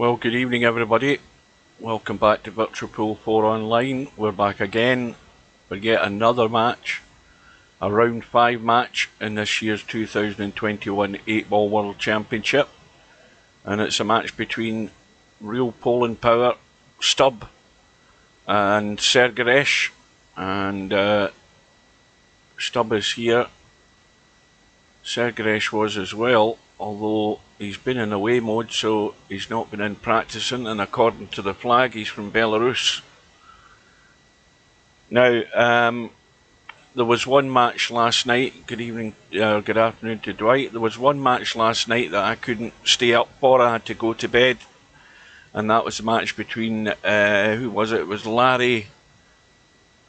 Well, good evening everybody. Welcome back to Virtual Pool 4 Online. We're back again for yet another match, a round 5 match in this year's 2021 8-Ball World Championship. And it's a match between REELPOLANDPOWER, Stub and Sergeresh. And Stub is here. Sergeresh was as well, although he's been in away mode, so he's not been in practicing, and according to the flag he's from Belarus. Now, there was one match last night. Good evening, good afternoon to Dwight. There was one match last night that I couldn't stay up for. I had to go to bed, and that was the match between, who was it? It was Larry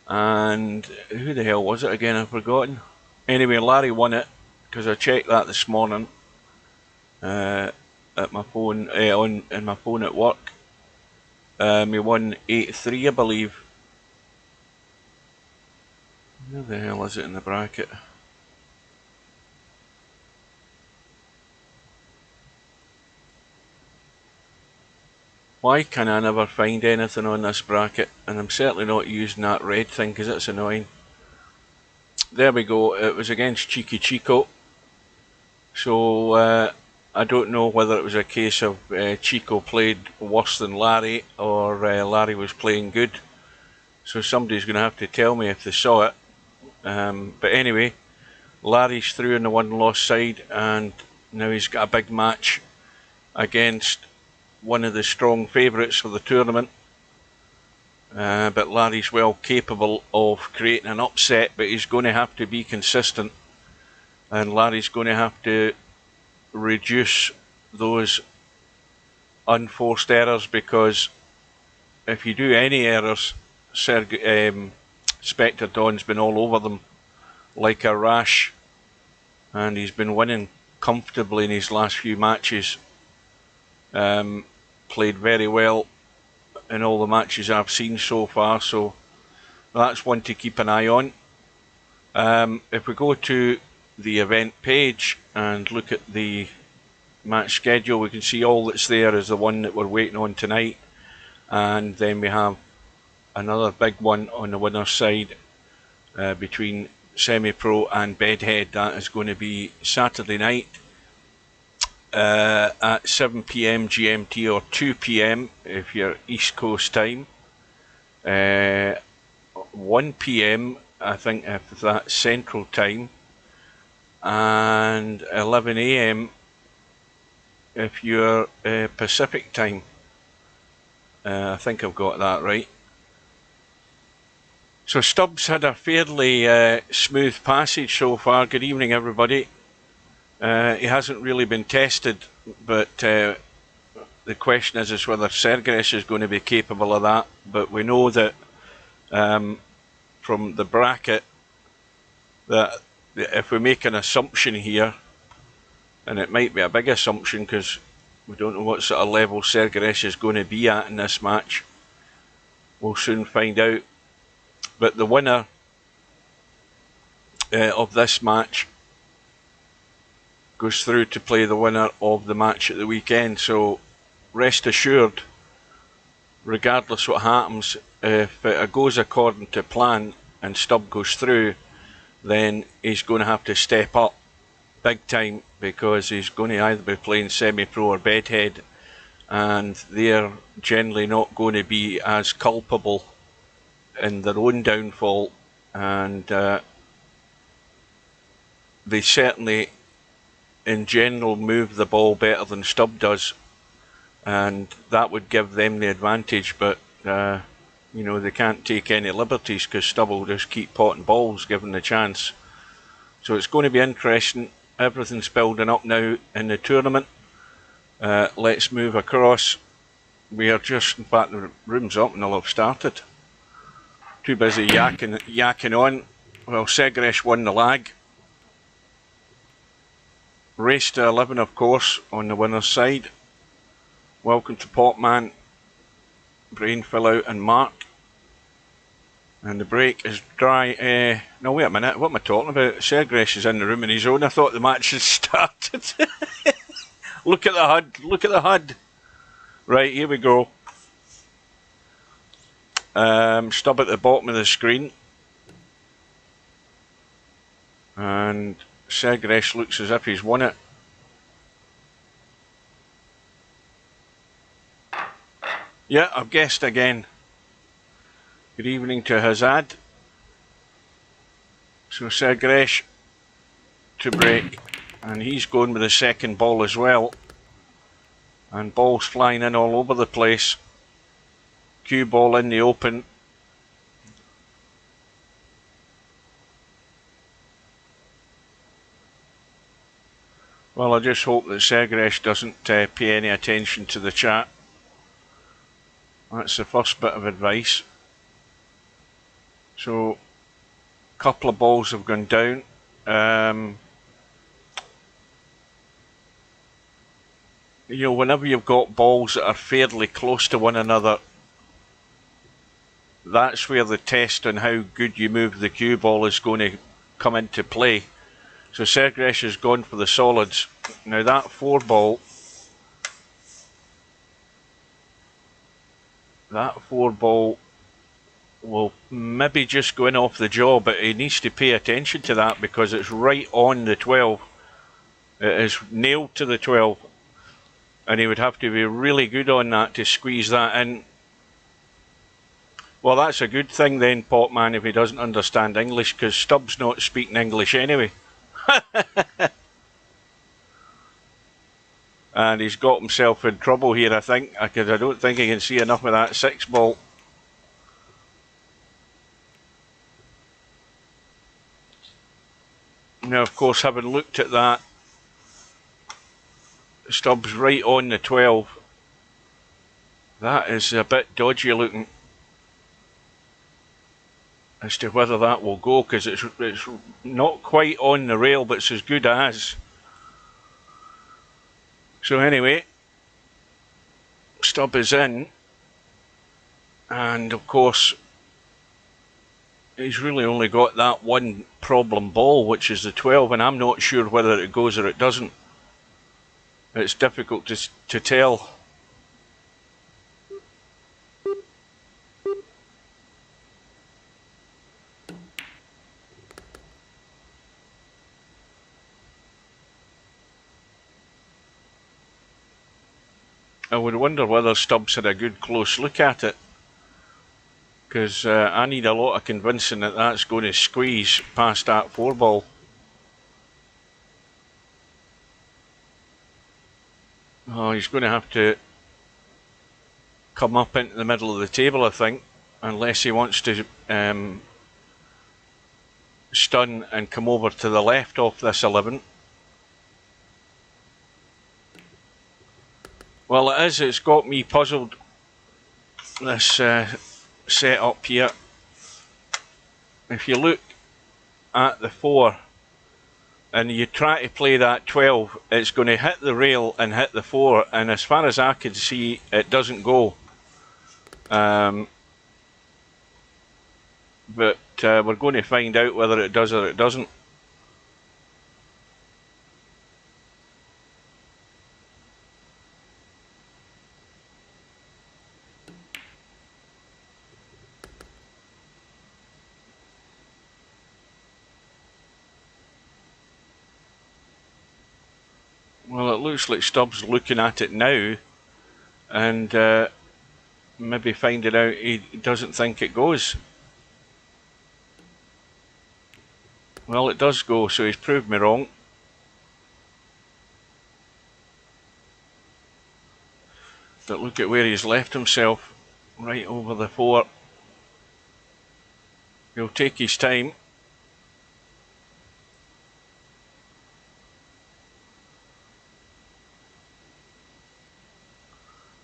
and who the hell was it again? I've forgotten. Anyway, Larry won it, because I checked that this morning at my phone, in my phone at work. He won 8-3, I believe. Where the hell is it in the bracket? Why can I never find anything on this bracket? And I'm certainly not using that red thing because it's annoying. There we go. It was against Cheeky Chico. So I don't know whether it was a case of Chico played worse than Larry, or Larry was playing good. So somebody's going to have to tell me if they saw it. But anyway, Larry's through on the one-loss side, and now he's got a big match against one of the strong favourites for the tournament. But Larry's well capable of creating an upset, but he's going to have to be consistent. And Larry's going to have to reduce those unforced errors, because if you do any errors, Spectre Don's been all over them like a rash, and he's been winning comfortably in his last few matches. Played very well in all the matches I've seen so far, so that's one to keep an eye on. If we go to the event page and look at the match schedule, we can see all that's there is the one that we're waiting on tonight, and then we have another big one on the winner's side between Semi-Pro and Bedhead. That is going to be Saturday night at 7 PM GMT or 2 PM if you're East Coast time, 1 PM I think if that's Central time, and 11 AM if you're Pacific time. I think I've got that right. So Stubbs had a fairly smooth passage so far. Good evening everybody. He hasn't really been tested, but the question is whether Sergeresh is going to be capable of that. But we know that from the bracket that if we make an assumption here, and it might be a big assumption because we don't know what sort of level Sergeresh is going to be at in this match, we'll soon find out. But the winner of this match goes through to play the winner of the match at the weekend. So rest assured, regardless what happens, if it goes according to plan and Stubb goes through, then he's going to have to step up big time, because he's going to either be playing Semi-Pro or Bedhead, and they're generally not going to be as culpable in their own downfall, and they certainly in general move the ball better than Stubb does, and that would give them the advantage. But you know, they can't take any liberties because Stubb will just keep potting balls given the chance. So it's going to be interesting. Everything's building up now in the tournament. Let's move across. We are just, in fact the room's up and they'll have started. Too busy yakking on. Well, Sergeresh won the lag. Race to 11 of course on the winner's side. Welcome to Popman, Brain Fill Out and Mark. And the break is dry. No, wait a minute, what am I talking about? Sergeresh is in the room on his own. I thought the match had started. Look at the HUD, look at the HUD. Right, here we go. Stub at the bottom of the screen. And Sergeresh looks as if he's won it. Yeah, I've guessed again. Good evening to Hazad. So Sergeresh to break. And he's going with the second ball as well. And balls flying in all over the place. Cue ball in the open. Well, I just hope that Sergeresh doesn't pay any attention to the chat. That's the first bit of advice. So, a couple of balls have gone down. You know, whenever you've got balls that are fairly close to one another, that's where the test on how good you move the cue ball is going to come into play. So Sergeresh has gone for the solids. Now that 4 ball, will maybe just go in off the jaw, but he needs to pay attention to that because it's right on the 12. It is nailed to the 12. And he would have to be really good on that to squeeze that in. Well, that's a good thing then, Potman, if he doesn't understand English, because Stubbs not speaking English anyway. And he's got himself in trouble here, I think, because I don't think he can see enough of that 6 ball. Now, of course, having looked at that, Stubbs right on the 12. That is a bit dodgy looking as to whether that will go, because it's not quite on the rail, but it's as good as. So anyway, Stubb is in, and of course he's really only got that one problem ball, which is the 12, and I'm not sure whether it goes or it doesn't. It's difficult to tell. I would wonder whether Stubbs had a good close look at it, because I need a lot of convincing that that's going to squeeze past that 4 ball. Oh, he's going to have to come up into the middle of the table, I think, unless he wants to stun and come over to the left off this 11. Well, it is. It's got me puzzled, this setup here. If you look at the 4 and you try to play that 12, it's going to hit the rail and hit the 4, and as far as I can see, it doesn't go. But we're going to find out whether it does or it doesn't. Well, it looks like Stubbs looking at it now and maybe finding out he doesn't think it goes. Well, it does go, so he's proved me wrong. But look at where he's left himself, right over the 4. He'll take his time.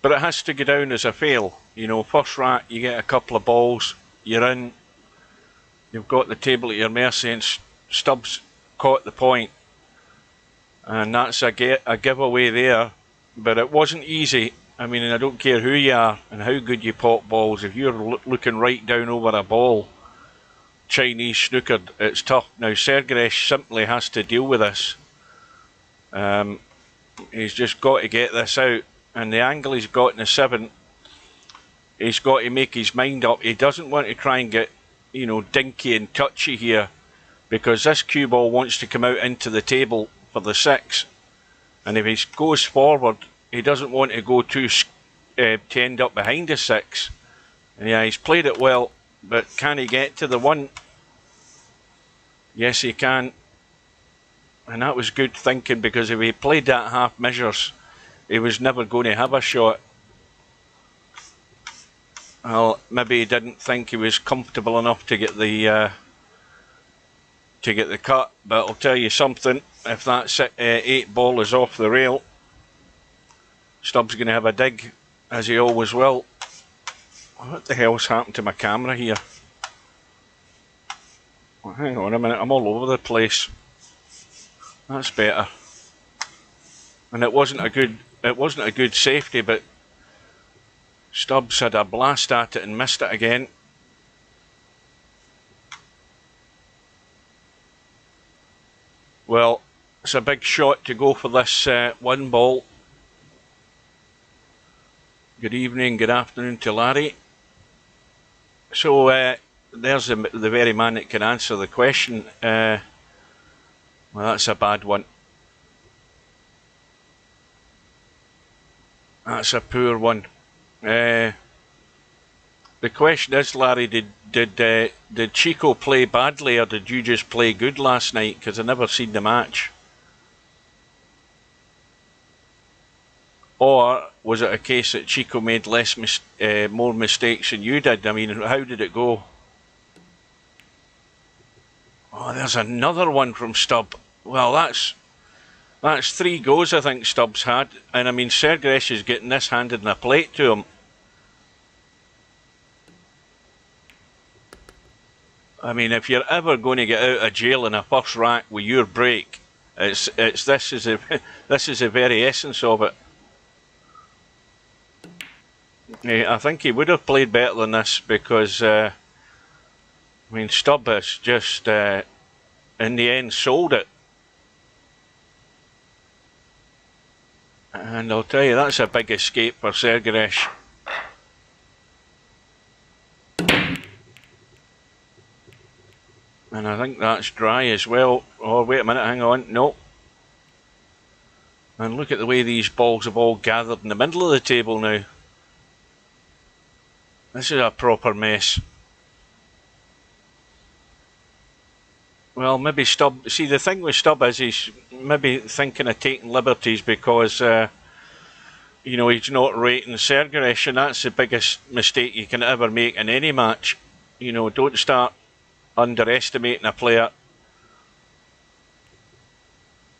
But it has to go down as a fail. You know, first rat, you get a couple of balls, you're in, you've got the table at your mercy, and Stubbs caught the point. And that's a giveaway there. But it wasn't easy. I mean, I don't care who you are and how good you pot balls, if you're looking right down over a ball, Chinese snookered, it's tough. Now, Sergeresh simply has to deal with this. He's just got to get this out. and the angle he's got in the 7, he's got to make his mind up. He doesn't want to try and get, you know, dinky and touchy here, because this cue ball wants to come out into the table for the 6, and if he goes forward, he doesn't want to go to end up behind the 6. And yeah, he's played it well, but can he get to the 1? Yes, he can. And that was good thinking, because if he played that half measures, he was never going to have a shot. Well, maybe he didn't think he was comfortable enough to get the cut. But I'll tell you something: if that 8 ball is off the rail, Stubbs going to have a dig, as he always will. What the hell's happened to my camera here? Well, hang on a minute, I'm all over the place. That's better. And it wasn't a good safety, but Stubbs had a blast at it and missed it again. Well, it's a big shot to go for this 1 ball. Good evening, good afternoon to Larry. So there's the very man that can answer the question. Well, that's a bad one. That's a poor one. The question is, Larry, did Chico play badly, or did you just play good last night? Because I never seen the match. Or was it a case that Chico made more mistakes than you did? I mean, how did it go? Oh, there's another one from Stubb. Well, that's 3 goes I think Stubbs had. And I mean, Sergeresh is getting this handed in a plate to him. I mean, if you're ever going to get out of jail in a first rack with your break, this is the very essence of it. I think he would have played better than this, because I mean, Stubb has just in the end sold it. And I'll tell you, that's a big escape for Sergeresh. And I think that's dry as well. Oh, wait a minute, hang on. No. And look at the way these balls have all gathered in the middle of the table now. This is a proper mess. Well, maybe Stubb... See, the thing with Stubb is he's maybe thinking of taking liberties because, you know, he's not rating Sergeresh, and that's the biggest mistake you can ever make in any match. You know, don't start underestimating a player.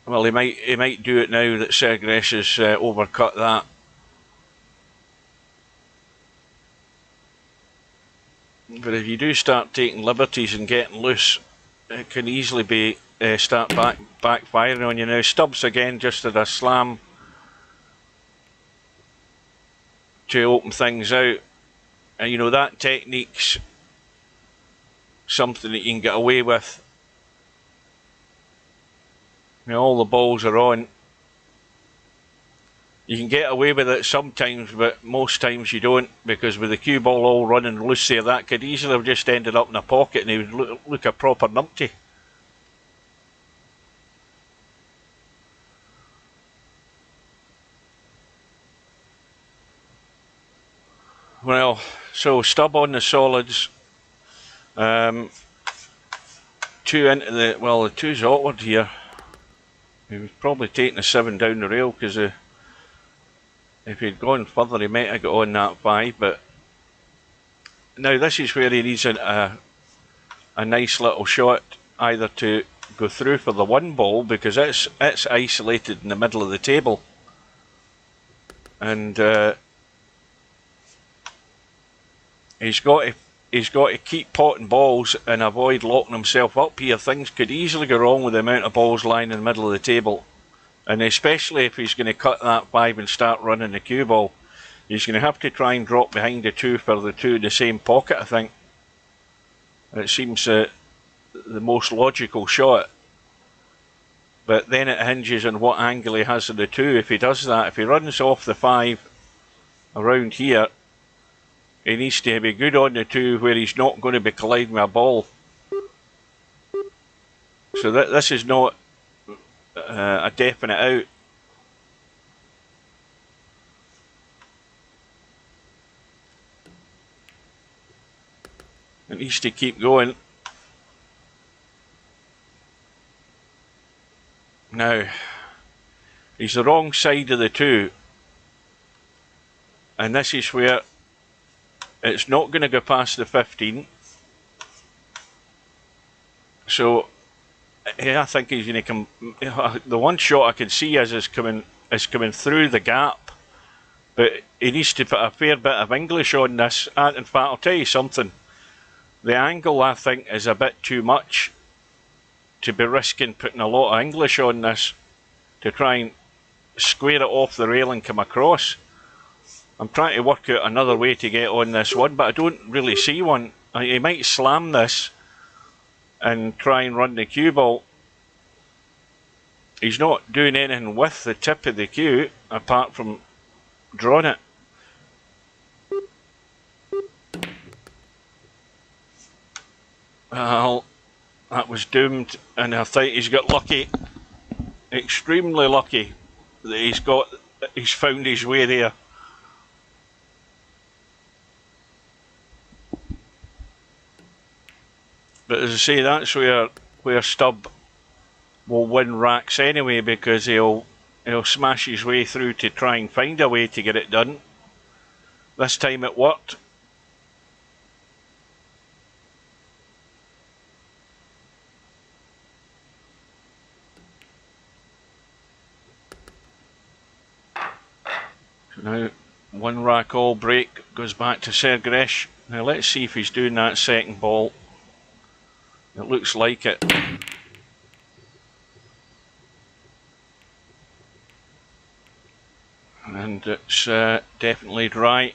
Well, he might do it now that Sergeresh has overcut that. But if you do start taking liberties and getting loose, it can easily be start backfiring on you. Now Stubbs again just had a slam to open things out, and you know that technique's something that you can get away with. You know, all the balls are on. You can get away with it sometimes, but most times you don't, because with the cue ball all running loose there, that could easily have just ended up in a pocket and he would look a proper numpty. Well, so Stubb on the solids. 2 into the... Well, the 2's awkward here. He was probably taking the 7 down the rail, because if he'd gone further he might have got on that 5, but now this is where he needs a nice little shot, either to go through for the 1 ball, because it's isolated in the middle of the table, and he's got to keep potting balls and avoid locking himself up here. Things could easily go wrong with the amount of balls lying in the middle of the table. And especially if he's going to cut that 5 and start running the cue ball, he's going to have to try and drop behind the 2 for the 2 in the same pocket, I think. It seems the most logical shot. But then it hinges on what angle he has on the 2. If he does that, if he runs off the 5 around here, he needs to be good on the 2 where he's not going to be colliding with a ball. So this is not a definite out. It needs to keep going. Now, he's the wrong side of the 2. And this is where it's not going to go past the 15. So, yeah, I think he's going to come. The one shot I can see is coming through the gap. But he needs to put a fair bit of English on this. And in fact, I'll tell you something. The angle, I think, is a bit too much to be risking putting a lot of English on this to try and square it off the rail and come across. I'm trying to work out another way to get on this one, but I don't really see one. He might slam this and try and run the cue ball. He's not doing anything with the tip of the cue apart from drawing it. Well, that was doomed, and I think he's got lucky, extremely lucky, that he's found his way there. But as I say, that's where Stubb will win racks anyway, because he'll smash his way through to try and find a way to get it done. This time it worked. Now, one rack all break goes back to Sergeresh. Now let's see if he's doing that second ball. It looks like it. And it's definitely dry.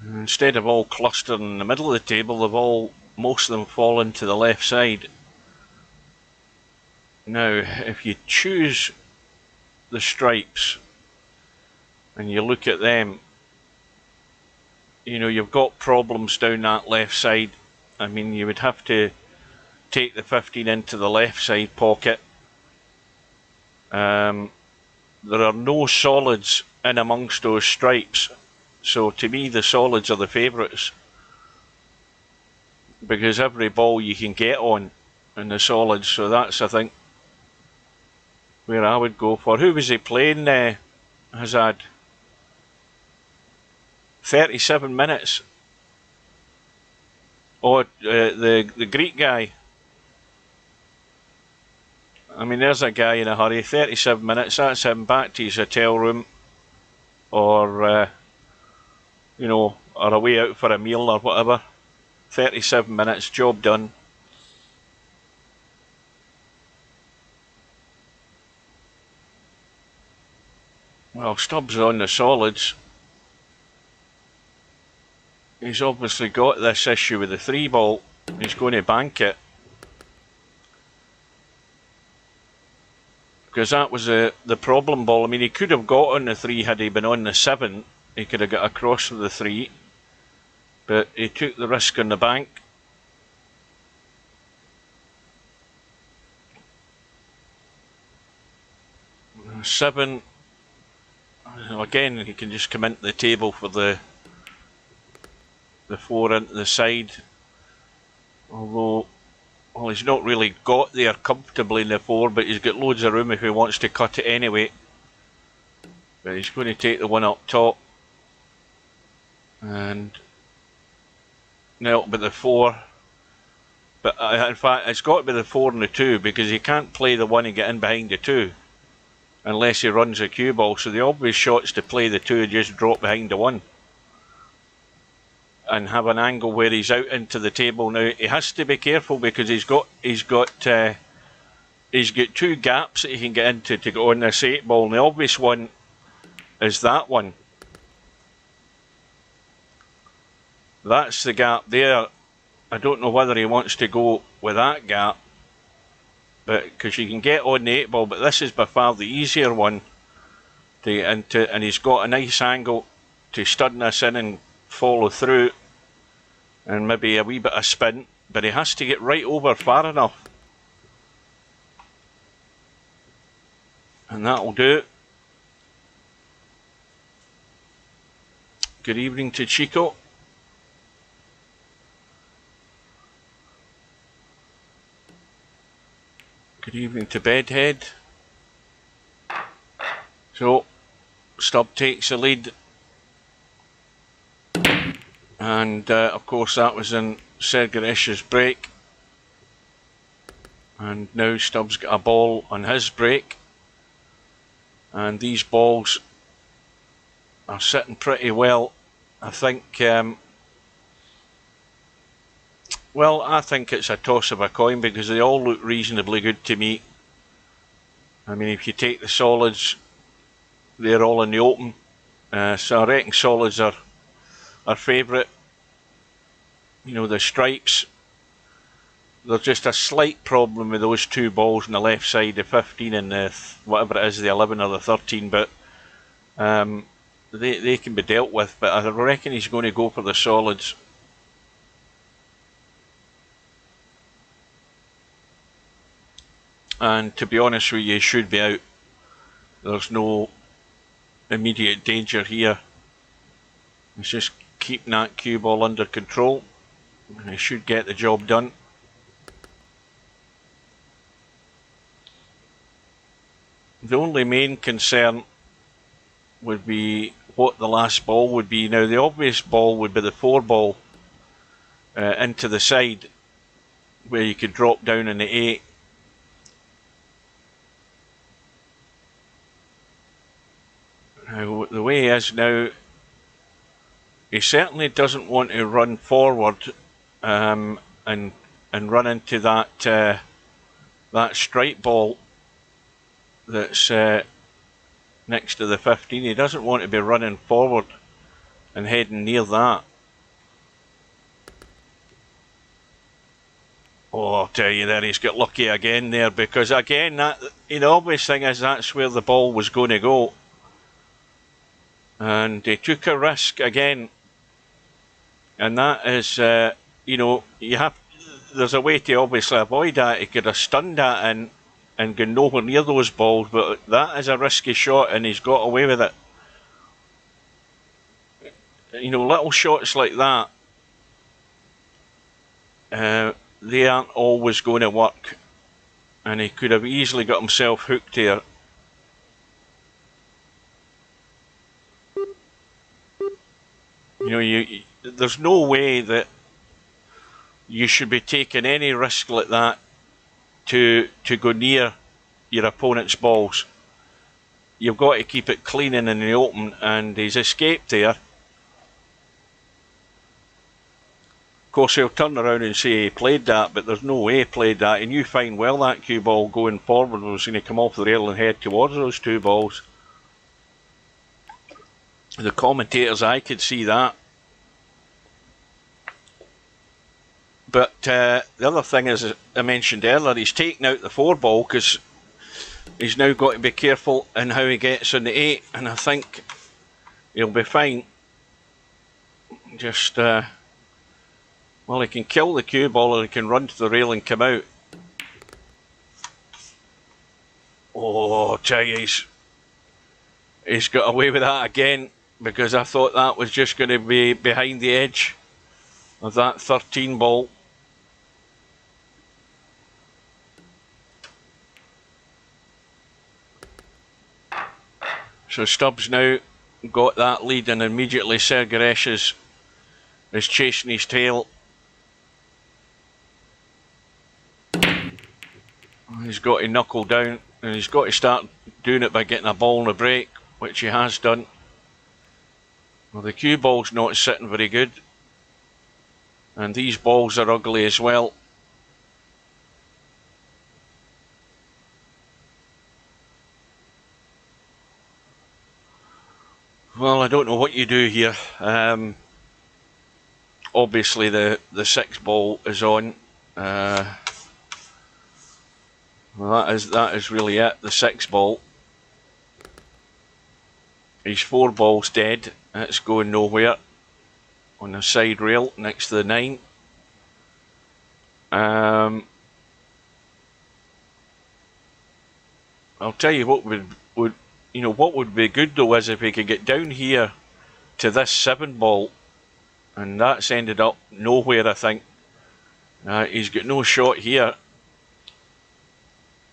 Instead of all clustering in the middle of the table, most of them fallen to the left side. Now, if you choose the stripes and you look at them, you know, you've got problems down that left side. I mean, you would have to take the 15 into the left side pocket. There are no solids in amongst those stripes, so to me the solids are the favourites, because every ball you can get on in the solids. So that's, I think, where I would go for. Who was he playing, Hazard? 37 minutes. Oh, the Greek guy. I mean, there's a guy in a hurry. 37 minutes, that's him back to his hotel room, or you know, or away out for a meal or whatever. 37 minutes, job done. Well, Stubbs on the solids. He's obviously got this issue with the 3 ball. He's going to bank it, because that was the problem ball. I mean, he could have got on the 3 had he been on the 7. He could have got across with the 3, but he took the risk on the bank. Seven. Again, he can just come into the table for the 4 into the side. Although, well, he's not really got there comfortably in the 4, but he's got loads of room if he wants to cut it anyway. But he's going to take the one up top. And now it'll be the 4. But in fact, it's got to be the 4 and the 2, because he can't play the 1 and get in behind the 2 unless he runs a cue ball. So the obvious shot is to play the 2 and just drop behind the 1 and have an angle where he's out into the table. Now he has to be careful, because he's got 2 gaps that he can get into to go on this 8 ball, and the obvious one is that one. That's the gap there, I don't know whether he wants to go with that gap, but because you can get on the 8 ball, but this is by far the easier one. And he's got a nice angle to stud this in and follow through, and maybe a wee bit of spin, but he has to get right over far enough. And that'll do. Good evening to Chico. Good evening to Bedhead. So, Stubb takes the lead. And of course that was in Sergeresh's break. And now Stubbs got a ball on his break. And these balls are sitting pretty well. I think, well, I think it's a toss of a coin because they all look reasonably good to me. I mean, if you take the solids, they're all in the open. So I reckon solids are our favourite. You know, the stripes, there's just a slight problem with those two balls on the left side, the 15 and the whatever it is, the 11 or the 13, but they can be dealt with. But I reckon he's going to go for the solids. And to be honest with you, he should be out. There's no immediate danger here. Let's just keep that cue ball under control. And he should get the job done. The only main concern would be what the last ball would be. Now the obvious ball would be the 4 ball into the side, where you could drop down in the 8. Now the way he is now, he certainly doesn't want to run forward and run into that that stripe ball that's next to the 15. He doesn't want to be running forward and heading near that. Oh, I'll tell you there, he's got lucky again there, because again, that, the obvious thing is that's where the ball was going to go. And he took a risk again. And that is, you know, there's a way to obviously avoid that. He could have stunned that in and gone nowhere near those balls, but that is a risky shot and he's got away with it. You know, little shots like that, they aren't always going to work, and he could have easily got himself hooked here. You know, there's no way that you should be taking any risk like that to go near your opponent's balls. You've got to keep it clean and in the open, and he's escaped there. Of course, he'll turn around and say he played that, but there's no way he played that. He knew fine well that cue ball going forward was going to come off the rail and head towards those 2 balls. The commentators, I could see that. But the other thing is, as I mentioned earlier, he's taken out the 4 ball because he's now got to be careful in how he gets on the 8, and I think he'll be fine. Just, well, he can kill the cue ball or he can run to the rail and come out. Oh, tell you, he's got away with that again, because I thought that was just going to be behind the edge of that 13 ball. So Stubbs now got that lead, and immediately Sergeresh is chasing his tail. He's got to knuckle down, and he's got to start doing it by getting a ball in the break, which he has done. Well, the cue ball's not sitting very good, and these balls are ugly as well. Well, I don't know what you do here. Obviously the 6 ball is on. Well, that is really it, the 6 ball. His 4 ball's dead, it's going nowhere. On the side rail next to the 9. I'll tell you what would be good though is if he could get down here to this 7 ball, and that's ended up nowhere, I think. He's got no shot here,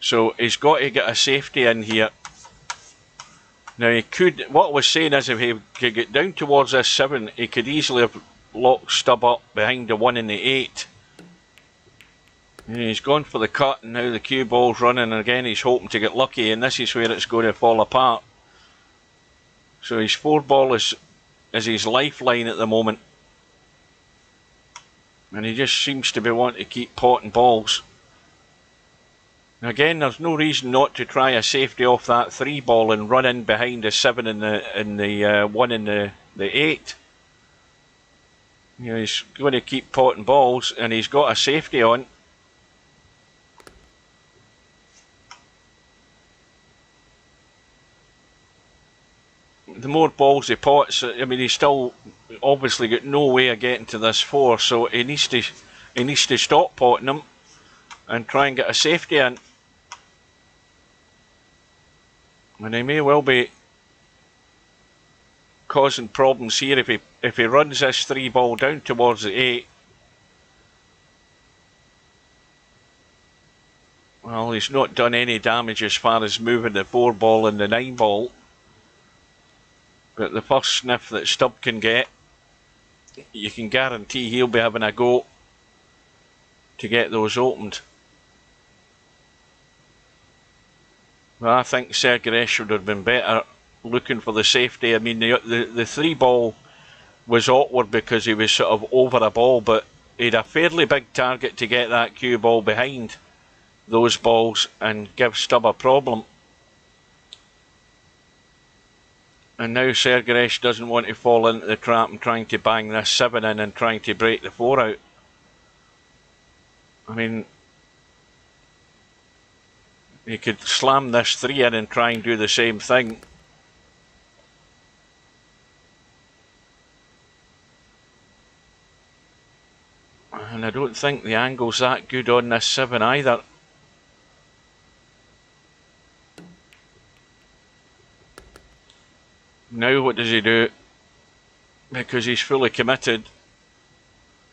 so he's got to get a safety in here. Now he could, what I was saying is if he could get down towards this 7, he could easily have locked Stubb up behind the 1 and the 8. And he's gone for the cut, and now the cue ball's running, and again he's hoping to get lucky, and this is where it's going to fall apart. So his 4 ball is his lifeline at the moment. And he just seems to be wanting to keep potting balls. Again, there's no reason not to try a safety off that 3 ball and run in behind the 7 and the 1 and the 8. He's going to keep potting balls, and he's got a safety on. The more balls he pots, I mean, he's still obviously got no way of getting to this 4, so he needs to stop potting them and try and get a safety in. And he may well be causing problems here if he runs this 3 ball down towards the 8. Well, he's not done any damage as far as moving the 4 ball and the 9 ball. But the first sniff that Stubb can get, you can guarantee he'll be having a go to get those opened. Well, I think Sergeresh would have been better looking for the safety. I mean, the 3 ball was awkward because he was sort of over a ball, but he had a fairly big target to get that cue ball behind those balls and give Stubb a problem. And now Sergeresh doesn't want to fall into the trap and trying to bang this 7 in and trying to break the 4 out. I mean, he could slam this 3 in and try and do the same thing. And I don't think the angle's that good on this 7 either. Now what does he do? Because he's fully committed.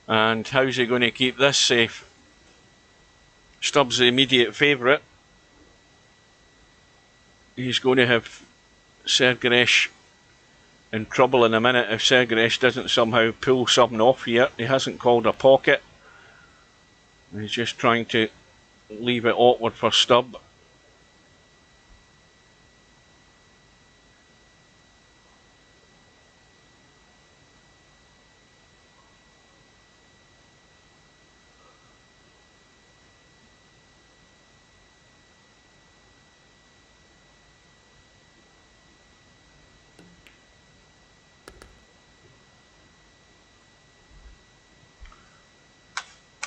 And how's he going to keep this safe? Stubb's the immediate favourite. He's going to have Sergeresh in trouble in a minute if Sergeresh doesn't somehow pull something off here. He hasn't called a pocket. He's just trying to leave it awkward for Stubb.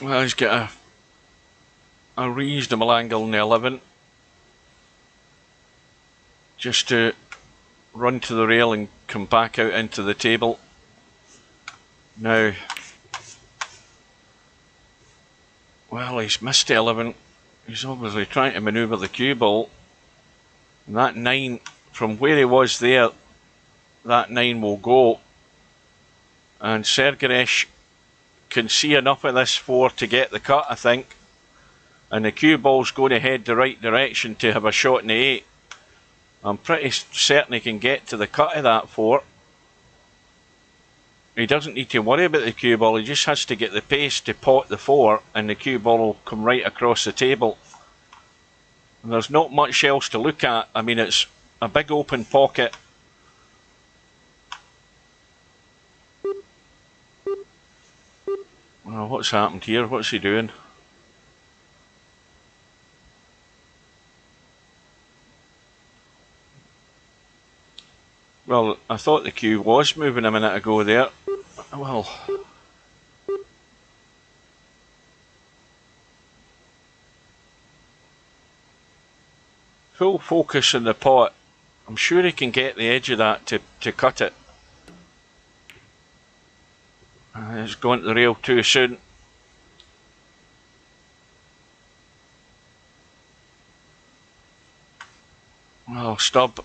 Well, he's got a reasonable angle in the 11. Just to run to the rail and come back out into the table. Now, well, he's missed the 11. He's obviously trying to manoeuvre the cue ball. And that 9, from where he was there, that 9 will go. And Sergeresh can see enough of this 4 to get the cut, I think. And the cue ball's going to head the right direction to have a shot in the 8. I'm pretty certain he can get to the cut of that 4. He doesn't need to worry about the cue ball, he just has to get the pace to pot the 4 and the cue ball will come right across the table. And there's not much else to look at. I mean, it's a big open pocket. Well, what's happened here? What's he doing? Well, I thought the cue was moving a minute ago there. Well, full focus on the pot. I'm sure he can get the edge of that to cut it. It's going to the rail too soon. Well, Stubb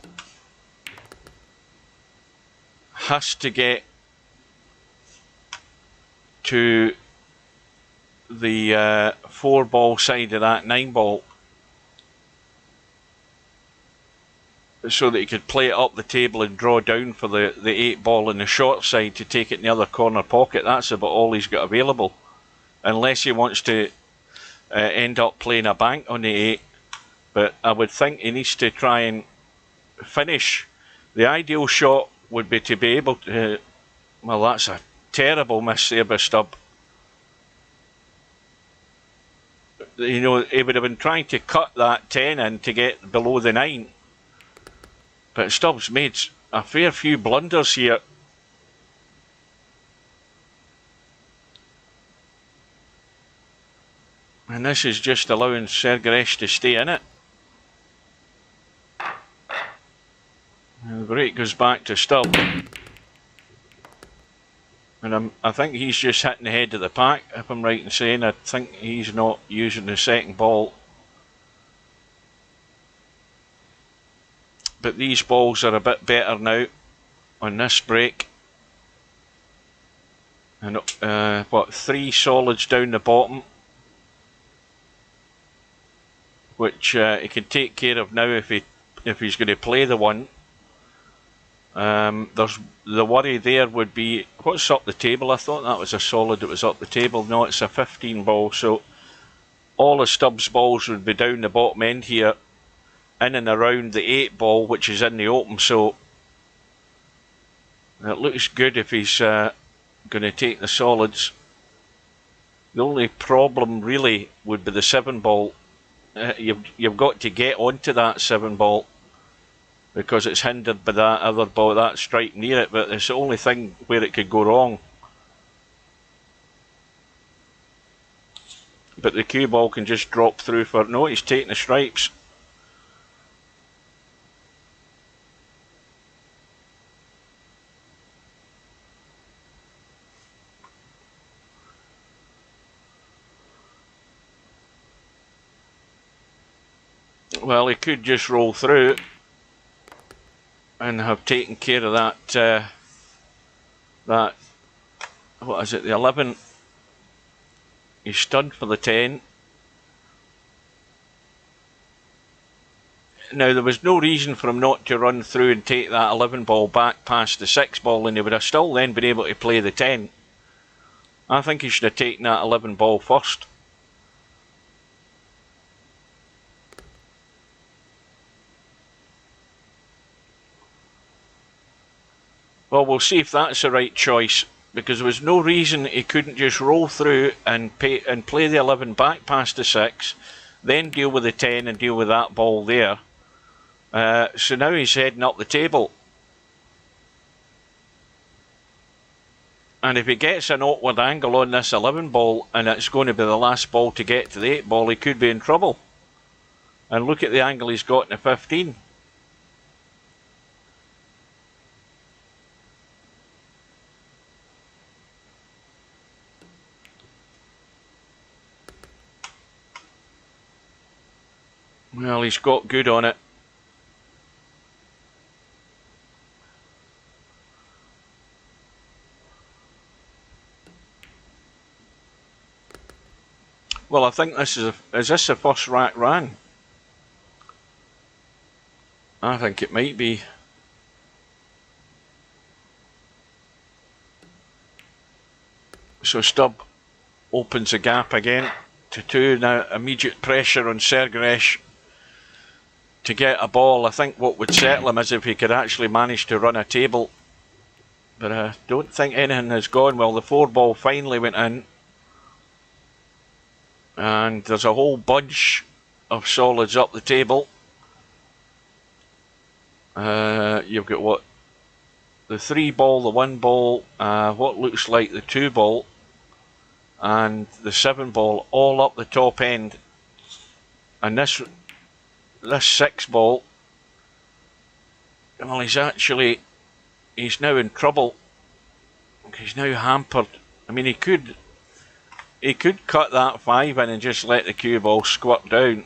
has to get to the 4-ball side of that 9-ball so that he could play it up the table and draw down for the 8-ball in the short side to take it in the other corner pocket. That's about all he's got available, unless he wants to end up playing a bank on the 8. But I would think he needs to try and finish. The ideal shot would be to be able to... Well, that's a terrible miss there by Stubb. You know, he would have been trying to cut that 10 in to get below the 9. But Stubbs made a fair few blunders here. And this is just allowing Sergeresh to stay in it. And the break goes back to Stubb. And I think he's just hitting the head of the pack, if I'm right in saying. I think he's not using the second ball. But these balls are a bit better now on this break. And what, 3 solids down the bottom, which he can take care of now if he's going to play the 1. There's the worry there would be what's up the table. I thought that was a solid that was up the table. No, it's a 15 ball, so all of Stubbs' balls would be down the bottom end here, in and around the 8 ball, which is in the open. So it looks good if he's going to take the solids. The only problem really would be the 7 ball. You've got to get onto that 7 ball, because it's hindered by that other ball, that strike near it, but it's the only thing where it could go wrong. But the cue ball can just drop through for... No, he's taking the stripes. Well, he could just roll through and have taken care of that, what is it, the 11. He's stunned for the 10. Now, there was no reason for him not to run through and take that 11 ball back past the 6 ball, and he would have still then been able to play the 10. I think he should have taken that 11 ball first. Well, we'll see if that's the right choice, because there was no reason he couldn't just roll through and play the 11 back past the 6, then deal with the 10 and deal with that ball there. So now he's heading up the table. And if he gets an awkward angle on this 11 ball and it's going to be the last ball to get to the 8 ball, he could be in trouble. And look at the angle he's got in the 15. Well, he's got good on it. Well, I think this is this the first rack ran? I think it might be. So Stubb opens the gap again to 2. Now immediate pressure on Sergeresh to get a ball. I think what would settle him is if he could actually manage to run a table. But I don't think anything has gone well. The 4 ball finally went in. And there's a whole bunch of solids up the table. You've got what? The 3 ball, the 1 ball, what looks like the 2 ball, and the 7 ball all up the top end. And this this 6 ball, well, he's now in trouble. He's now hampered. I mean, he could cut that 5 in and just let the cue ball squirt down.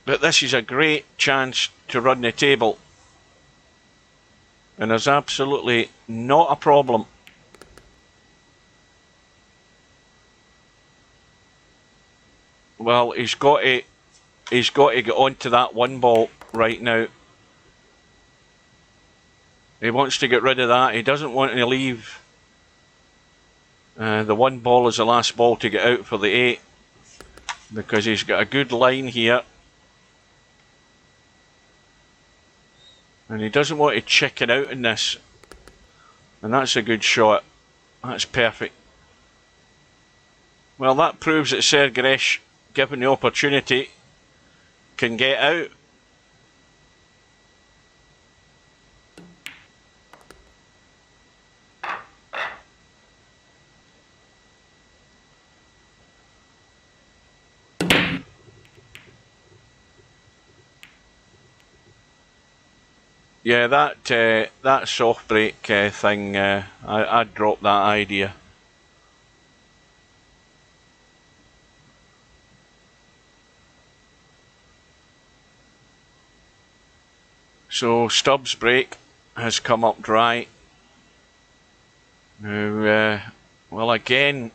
But this is a great chance to run the table. And there's absolutely not a problem. Well, he's got to get onto that 1 ball right now. He wants to get rid of that. He doesn't want to leave the 1 ball as the last ball to get out for the 8, because he's got a good line here. And he doesn't want to chicken out in this. And that's a good shot. That's perfect. Well, that proves that Sergeresh, given the opportunity, can get out. Yeah, that soft break thing, I'd drop that idea. So Stubbs' break has come up dry. Now, well, again,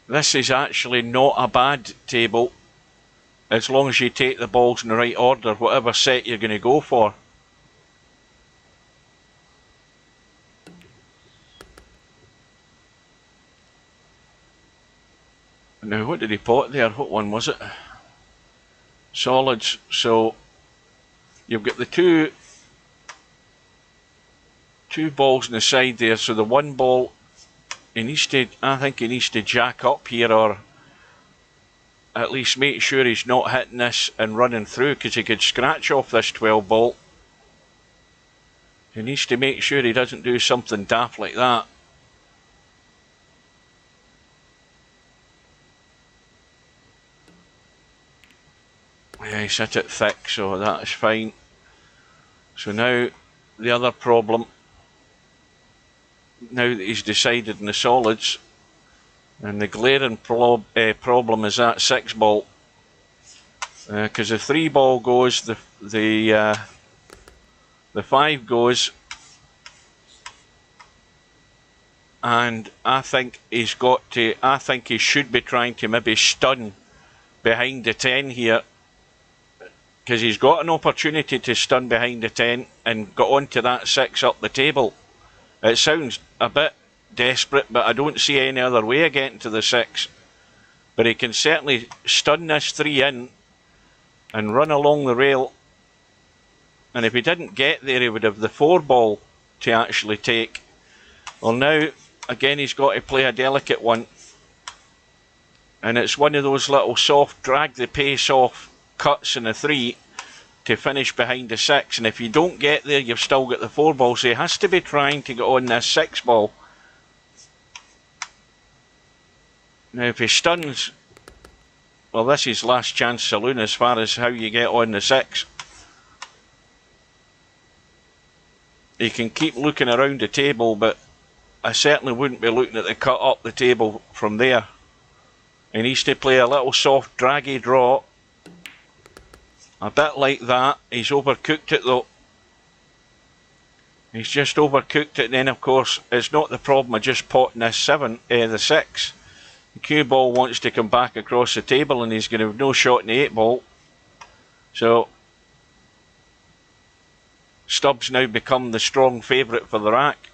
this is actually not a bad table, as long as you take the balls in the right order, whatever set you're going to go for. Now, what did he pot there? What one was it? Solids. So you've got the two balls on the side there. So the 1 ball, I think he needs to jack up here, or at least make sure he's not hitting this and running through, because he could scratch off this 12 ball. He needs to make sure he doesn't do something daft like that. Yeah, he's hit it thick, so that is fine. So now the other problem, now that he's decided in the solids, and the glaring problem is that 6 ball, because the 3 ball goes, the 5 goes, and I think he should be trying to maybe stun behind the 10 here, because he's got an opportunity to stun behind the 10 and get onto that 6 up the table. It sounds a bit desperate, but I don't see any other way of getting to the 6. But he can certainly stun this 3 in and run along the rail. And if he didn't get there, he would have the 4 ball to actually take. Well, now, again, he's got to play a delicate one. And it's one of those little soft, drag the pace off cuts in the 3 to finish behind the 6, and if you don't get there, you've still got the 4 ball, so he has to be trying to get on this 6 ball. Now if he stuns, well, this is last chance saloon as far as how you get on the 6. He can keep looking around the table, but I certainly wouldn't be looking at the cut up the table from there. He needs to play a little soft draggy draw. A bit like that. He's overcooked it though. He's just overcooked it, and then of course it's not the problem of just potting this the 6. The cue ball wants to come back across the table, and he's going to have no shot in the 8 ball. So Stubbs now become the strong favourite for the rack.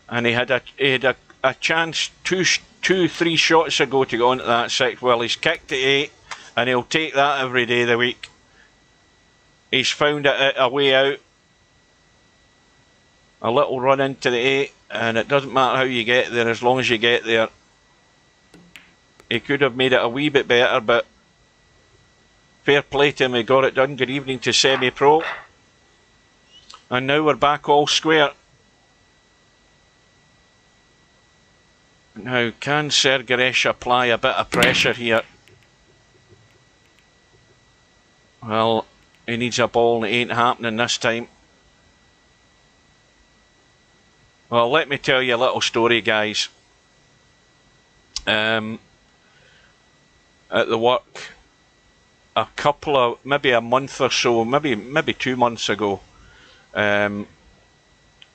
And he had a chance 3 shots ago to go into that 6. Well, he's kicked the 8. And he'll take that every day of the week. He's found a way out. A little run into the 8, and it doesn't matter how you get there as long as you get there. He could have made it a wee bit better, but fair play to him, he got it done. Good evening to Semi-Pro. And now we're back all square. Now, can Sergeresh apply a bit of pressure here? Well, he needs a ball and it ain't happening this time. Well, let me tell you a little story, guys. At the work, a couple of, maybe a month or so, maybe 2 months ago, I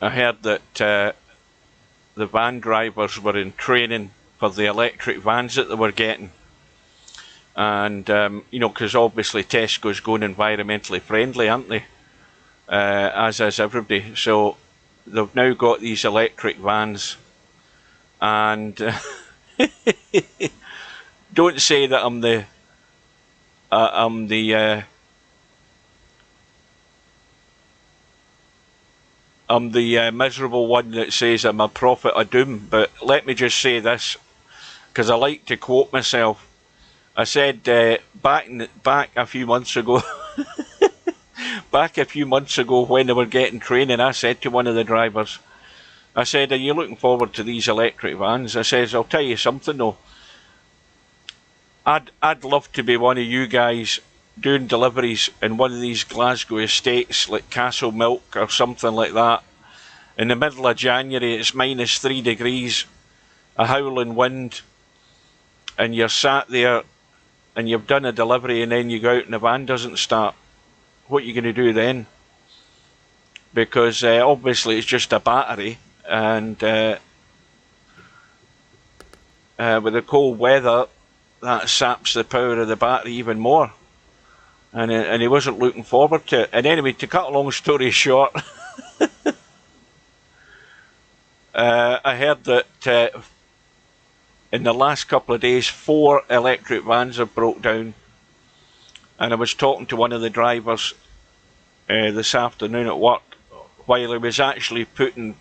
heard that the van drivers were in training for the electric vans that they were getting. And, you know, because obviously Tesco's going environmentally friendly, aren't they? As is everybody. So they've now got these electric vans. And don't say that I'm the miserable one that says I'm a prophet of doom, but let me just say this, because I like to quote myself. I said back a few months ago, when they were getting training, I said to one of the drivers, I said, "Are you looking forward to these electric vans?" I says, "I'll tell you something though. I'd love to be one of you guys doing deliveries in one of these Glasgow estates like Castle Milk or something like that. In the middle of January, it's -3 degrees, a howling wind, and you're sat there and you've done a delivery and then you go out and the van doesn't start. What are you going to do then? Because obviously it's just a battery, and with the cold weather, that saps the power of the battery even more. And he wasn't looking forward to it. And anyway, to cut a long story short, I heard that in the last couple of days, 4 electric vans have broke down. And I was talking to one of the drivers this afternoon at work while he was actually putting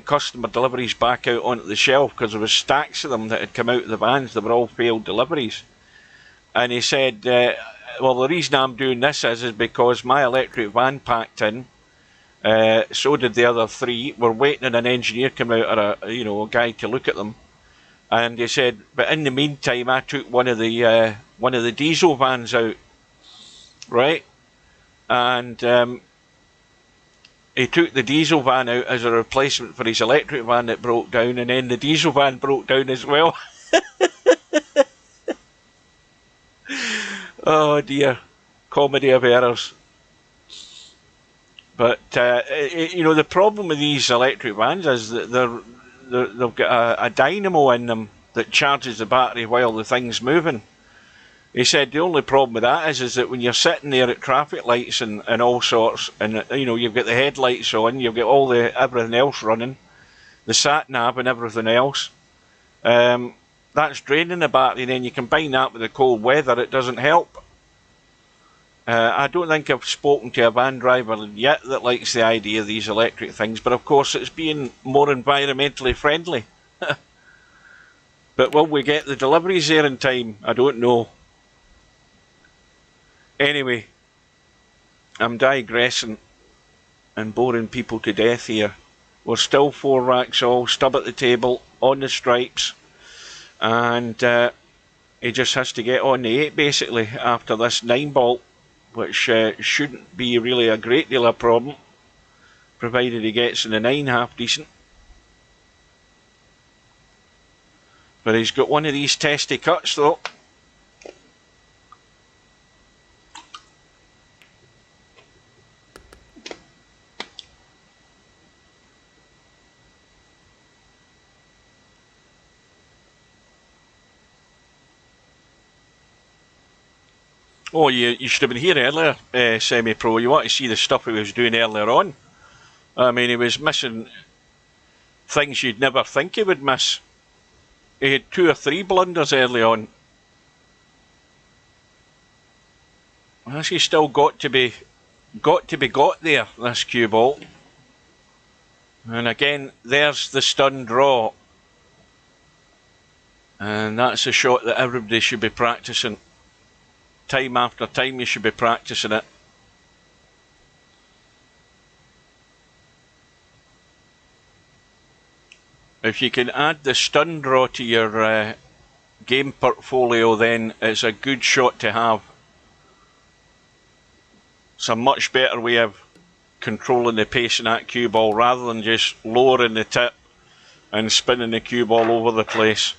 customer deliveries back out onto the shelf, because there was stacks of them that had come out of the vans. They were all failed deliveries. And he said, well, the reason I'm doing this is because my electric van packed in, so did the other 3. We're waiting on an engineer come out, or a guy to look at them. And he said, but in the meantime, I took one of the diesel vans out, right? And he took the diesel van out as a replacement for his electric van that broke down, and then the diesel van broke down as well. Oh dear, comedy of errors. But the problem with these electric vans is that they've got a dynamo in them that charges the battery while the thing's moving. He said the only problem with that is that when you're sitting there at traffic lights and all sorts, and you've got the headlights on, you've got everything else running, the sat nav and everything else, that's draining the battery, and then you combine that with the cold weather, it doesn't help. I don't think I've spoken to a van driver yet that likes the idea of these electric things, but of course it's being more environmentally friendly. But will we get the deliveries there in time? I don't know. Anyway, I'm digressing and boring people to death here. We're still 4 racks all, Stub at the table, on the stripes, and he just has to get on the 8 basically after this 9 bolt, which shouldn't be really a great deal of problem, provided he gets in the 9 half decent. But he's got one of these testy cuts though. Oh, you should have been here earlier, Semi-Pro. You want to see the stuff he was doing earlier on. I mean, he was missing things you'd never think he would miss. He had 2 or 3 blunders early on. He's still got to be got there, this cue ball. And again, there's the stun draw. And that's a shot that everybody should be practicing. Time after time you should be practicing it. If you can add the stun draw to your game portfolio, then it's a good shot to have. It's a much better way of controlling the pace in that cue ball rather than just lowering the tip and spinning the cue ball over the place.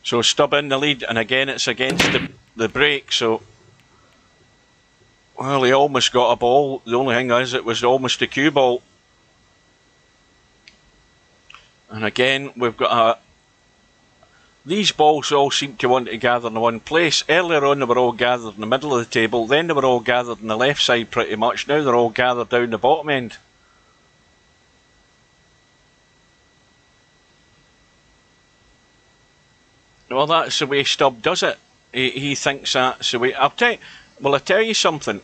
So Stubb in the lead, and again it's against the break, so well, he almost got a ball. The only thing is it was almost a cue ball. And again we've got these balls all seem to want to gather in one place. Earlier on they were all gathered in the middle of the table, then they were all gathered on the left side pretty much. Now they're all gathered down the bottom end. Well, that's the way Stubb does it. He thinks that's the way. I tell you something.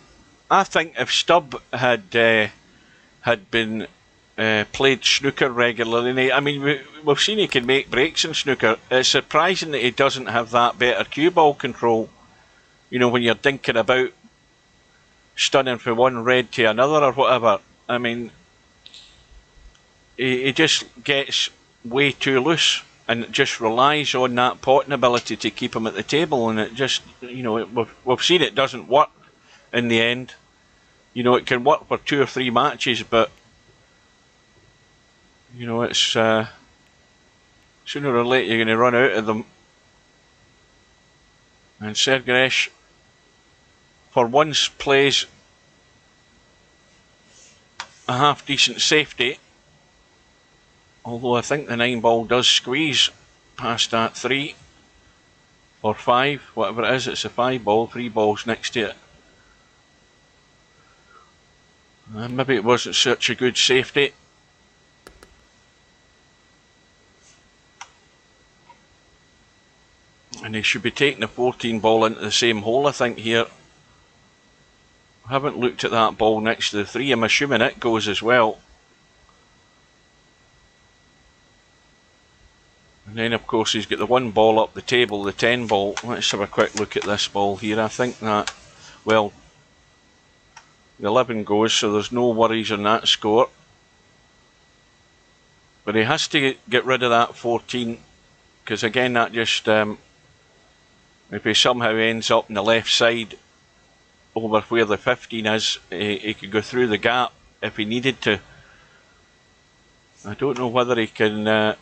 I think if Stubb had been played snooker regularly, I mean, we've seen he can make breaks in snooker. It's surprising that he doesn't have that better cue ball control. You know, when you're thinking about stunning from one red to another or whatever. I mean, he just gets way too loose and just relies on that potting ability to keep him at the table, and it just, you know, we've seen it doesn't work in the end. You know, it can work for 2 or 3 matches, but you know, it's sooner or later you're going to run out of them. And Sergeresh, for once, plays a half decent safety. Although I think the 9 ball does squeeze past that 3 or 5, whatever it is. It's a 5 ball, 3 balls next to it. And maybe it wasn't such a good safety. And he should be taking the 14 ball into the same hole, I think, here. I haven't looked at that ball next to the 3. I'm assuming it goes as well. And then, of course, he's got the 1 ball up the table, the 10 ball. Let's have a quick look at this ball here. I think that, well, the 11 goes, so there's no worries on that score. But he has to get rid of that 14, because again, that just, if he somehow ends up on the left side over where the 15 is, he could go through the gap if he needed to. I don't know whether he can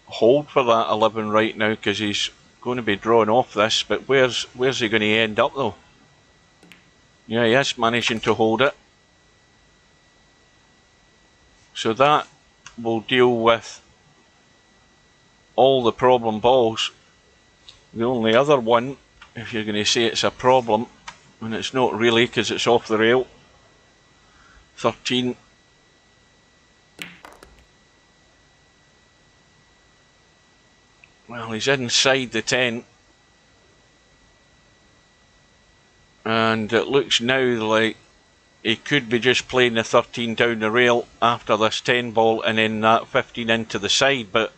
hold for that 11 right now, because he's going to be drawn off this, but where's he going to end up though? Yeah, he is managing to hold it. So that will deal with all the problem balls. The only other one, if you're going to say it's a problem, and it's not really because it's off the rail, 13. Well, he's inside the 10. And it looks now like he could be just playing the 13 down the rail after this 10 ball and then that 15 into the side. But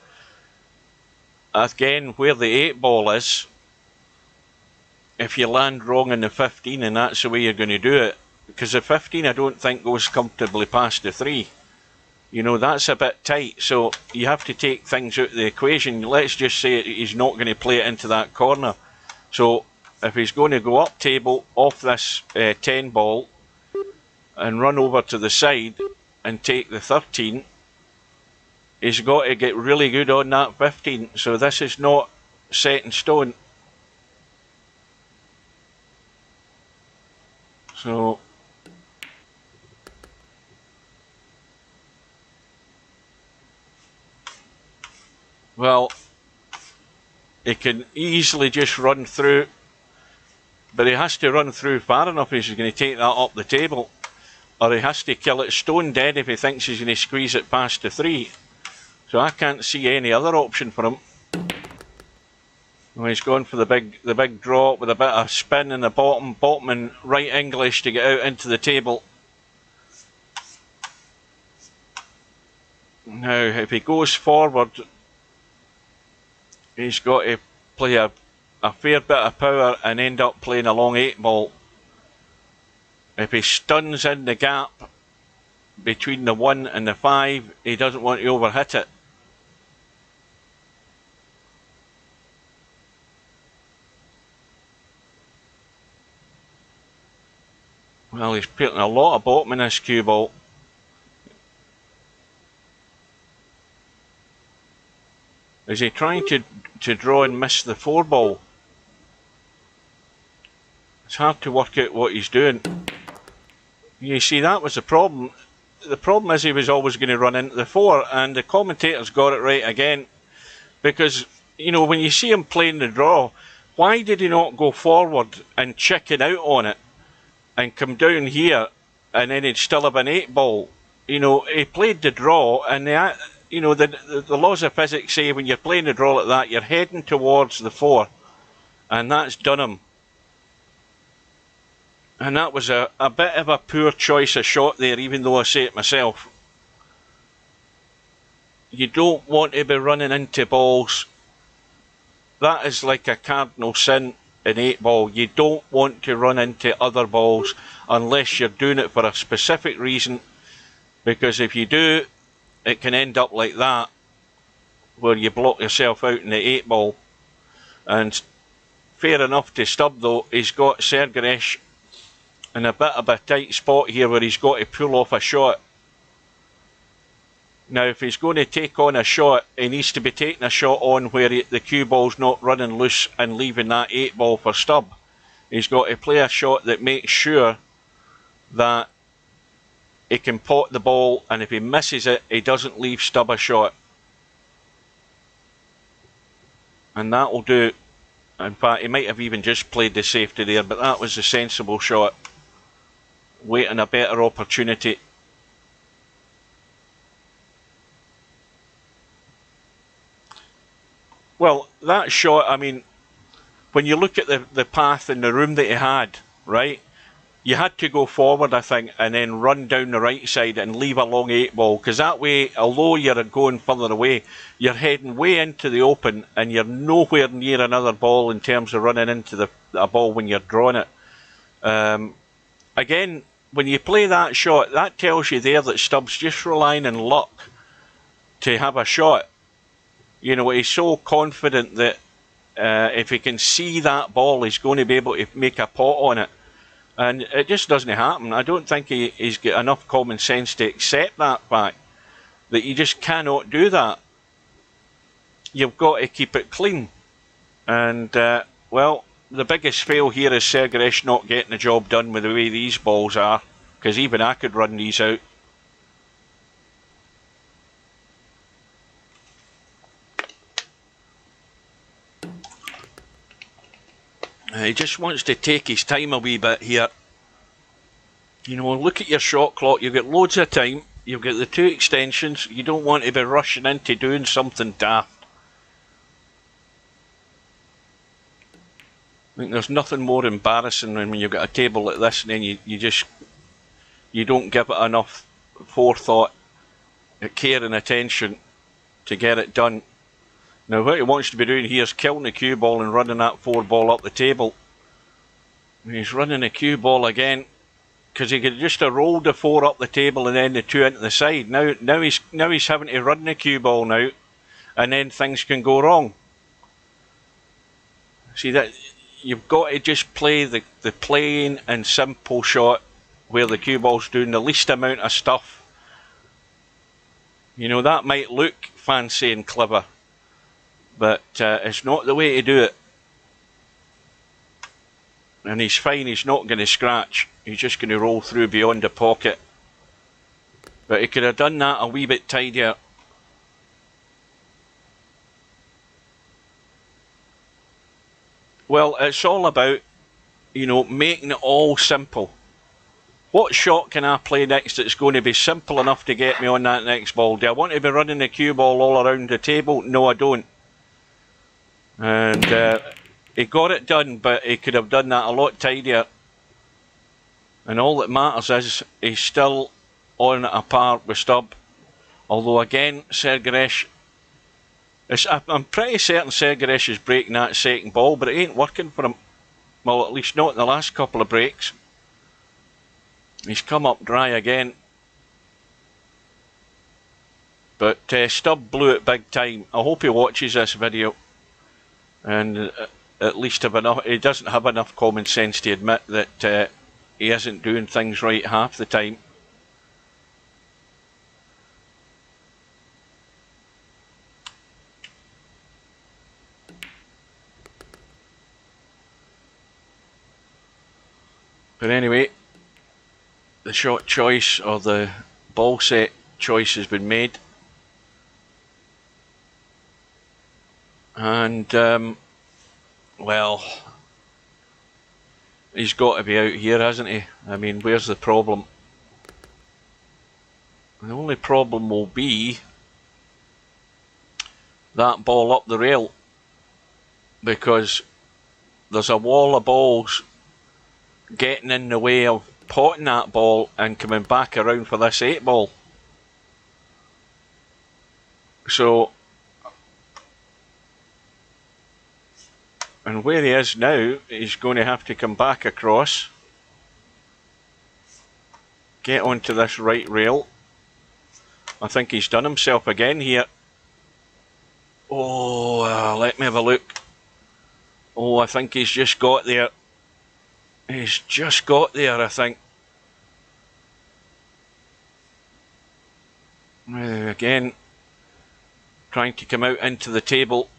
again, where the 8 ball is, if you land wrong in the 15, and that's the way you're going to do it, because the 15 I don't think goes comfortably past the 3. You know, that's a bit tight, so you have to take things out of the equation. Let's just say he's not going to play it into that corner. So if he's going to go up table off this 10 ball and run over to the side and take the 13, he's got to get really good on that 15. So this is not set in stone. So well, he can easily just run through, but he has to run through far enough if he's going to take that up the table, or he has to kill it stone dead if he thinks he's going to squeeze it past the 3. So I can't see any other option for him. Well, he's gone for the big draw with a bit of spin in the bottom and right English to get out into the table. Now, if he goes forward, he's got to play a fair bit of power and end up playing a long 8 ball. If he stuns in the gap, between the 1 and the 5. He doesn't want to overhit it. Well, he's putting a lot of bottom in this cue ball. Is he trying to draw and miss the 4 ball? It's hard to work out what he's doing. You see, that was the problem. The problem is he was always going to run into the 4, and the commentators got it right again. Because, you know, when you see him playing the draw, why did he not go forward and chicken out on it and come down here, and then he'd still have an 8 ball? You know, he played the draw, and the laws of physics say when you're playing the draw like that, you're heading towards the 4, and that's done him. And that was a bit of a poor choice of shot there, even though I say it myself. You don't want to be running into balls. That is like a cardinal sin in 8 ball. You don't want to run into other balls unless you're doing it for a specific reason, because if you do, it can end up like that, where you block yourself out in the 8 ball. And fair enough to Stubb though, he's got Sergeresh in a bit of a tight spot here where he's got to pull off a shot. Now if he's going to take on a shot, he needs to be taking a shot on where the cue ball's not running loose and leaving that 8 ball for Stubb. He's got to play a shot that makes sure that he can pot the ball, and if he misses it, he doesn't leave Stubb a shot. And that will do. In fact, he might have even just played the safety there, but that was a sensible shot. Waiting a better opportunity. Well, that shot, I mean, when you look at the path in the room that he had, right, you had to go forward, I think, and then run down the right side and leave a long 8 ball, because that way, although you're going further away, you're heading way into the open and you're nowhere near another ball in terms of running into a ball when you're drawing it. Again, when you play that shot, that tells you there that Stubbs just relying on luck to have a shot. You know, he's so confident that if he can see that ball, he's going to be able to make a pot on it. And it just doesn't happen. I don't think he's got enough common sense to accept that fact, that you just cannot do that. You've got to keep it clean. And, well, the biggest fail here is Sergeresh not getting the job done with the way these balls are, because even I could run these out. He just wants to take his time a wee bit here. You know, look at your shot clock. You've got loads of time. You've got the 2 extensions. You don't want to be rushing into doing something daft. I think there's nothing more embarrassing than when you've got a table like this and then you don't give it enough forethought, care and attention to get it done. Now what he wants to be doing here is killing the cue ball and running that 4 ball up the table. He's running the cue ball again, because he could just have rolled the 4 up the table and then the 2 into the side. Now he's having to run the cue ball now, and then things can go wrong. See, that you've got to just play the plain and simple shot where the cue ball's doing the least amount of stuff. You know, that might look fancy and clever, but it's not the way to do it. And he's fine, he's not going to scratch. He's just going to roll through beyond the pocket. But he could have done that a wee bit tidier. Well, it's all about, you know, making it all simple. What shot can I play next that's going to be simple enough to get me on that next ball? Do I want to be running the cue ball all around the table? No, I don't. And he got it done, but he could have done that a lot tidier. And all that matters is he's still on a par with Stubb. Although again, Sergeresh, I'm pretty certain Sergeresh is breaking that second ball, but it ain't working for him. Well, at least not in the last couple of breaks. He's come up dry again. But Stubb blew it big time. I hope he watches this video and at least have enough. He doesn't have enough common sense to admit that he isn't doing things right half the time. But anyway, the shot choice or the ball set choice has been made. And, well, he's got to be out here, hasn't he? I mean, where's the problem? The only problem will be that ball up the rail, because there's a wall of balls getting in the way of potting that ball and coming back around for this 8 ball. So, and where he is now, he's going to have to come back across, get onto this right rail. I think he's done himself again here. Oh, let me have a look. Oh, I think he's just got there. He's just got there, I think. Again, trying to come out into the table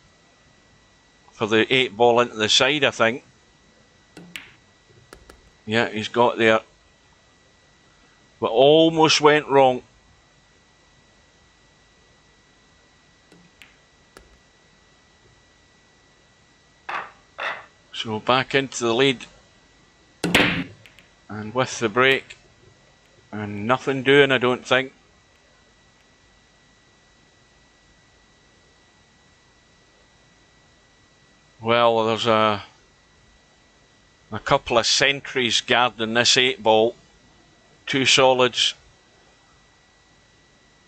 for the 8 ball into the side, I think. Yeah, he's got there. But almost went wrong. So back into the lead. And with the break. And nothing doing, I don't think. Well, there's a couple of sentries guarding this 8 ball. 2 solids.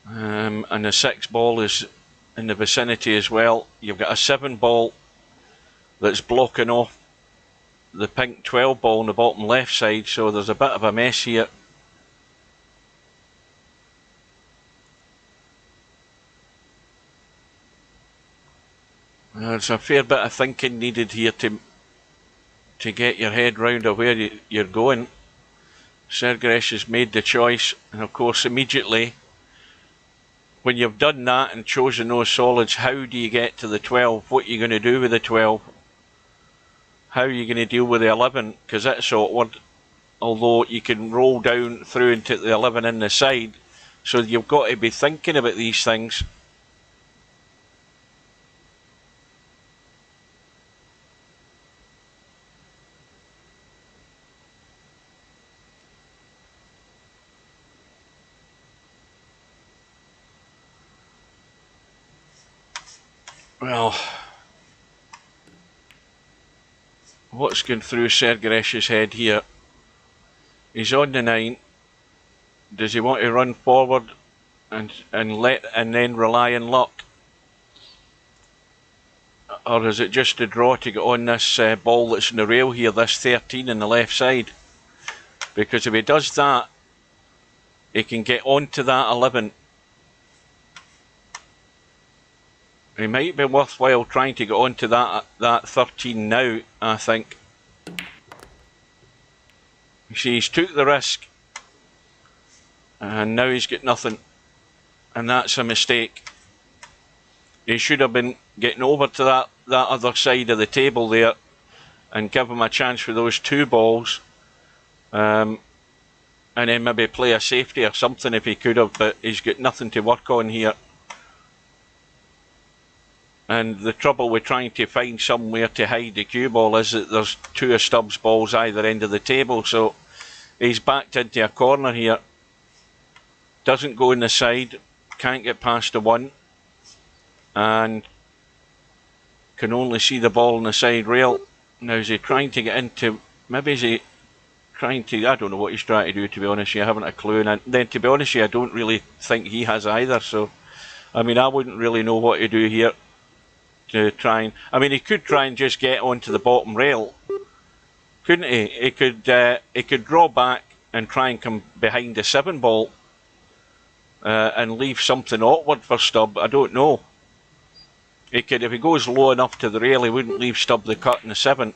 And the 6 ball is in the vicinity as well. You've got a 7 ball that's blocking off the pink 12 ball on the bottom left side, so there's a bit of a mess here. There's a fair bit of thinking needed here to get your head round of where you're going. Sergeresh has made the choice, and of course immediately when you've done that and chosen those solids, how do you get to the 12? What are you going to do with the 12? How are you going to deal with the 11? Because that's awkward. Although you can roll down through into the 11 in the side. So you've got to be thinking about these things. Well, what's going through Sergeresh's head here? He's on the 9. Does he want to run forward and then rely on luck? Or is it just a draw to get on this ball that's in the rail here, this 13 on the left side? Because if he does that, he can get onto that 11. It might be worthwhile trying to get onto that 13 now, I think. You see, he's took the risk. And now he's got nothing. And that's a mistake. He should have been getting over to that other side of the table there and give him a chance for those 2 balls. And then maybe play a safety or something if he could have, but he's got nothing to work on here. And the trouble with trying to find somewhere to hide the cue ball is that there's 2 of Stubbs' balls either end of the table, so he's backed into a corner here. Doesn't go in the side, can't get past the 1, and can only see the ball on the side rail. Now is he trying to get into, maybe is he trying to, I don't know what he's trying to do, to be honest. I haven't a clue, and then to be honest I don't really think he has either, so I mean I wouldn't really know what to do here. To try and, I mean, he could try and just get onto the bottom rail, couldn't he? He could draw back and try and come behind the 7 ball and leave something awkward for Stubb. I don't know. He could, if he goes low enough to the rail, he wouldn't leave Stubb the cut in the 7.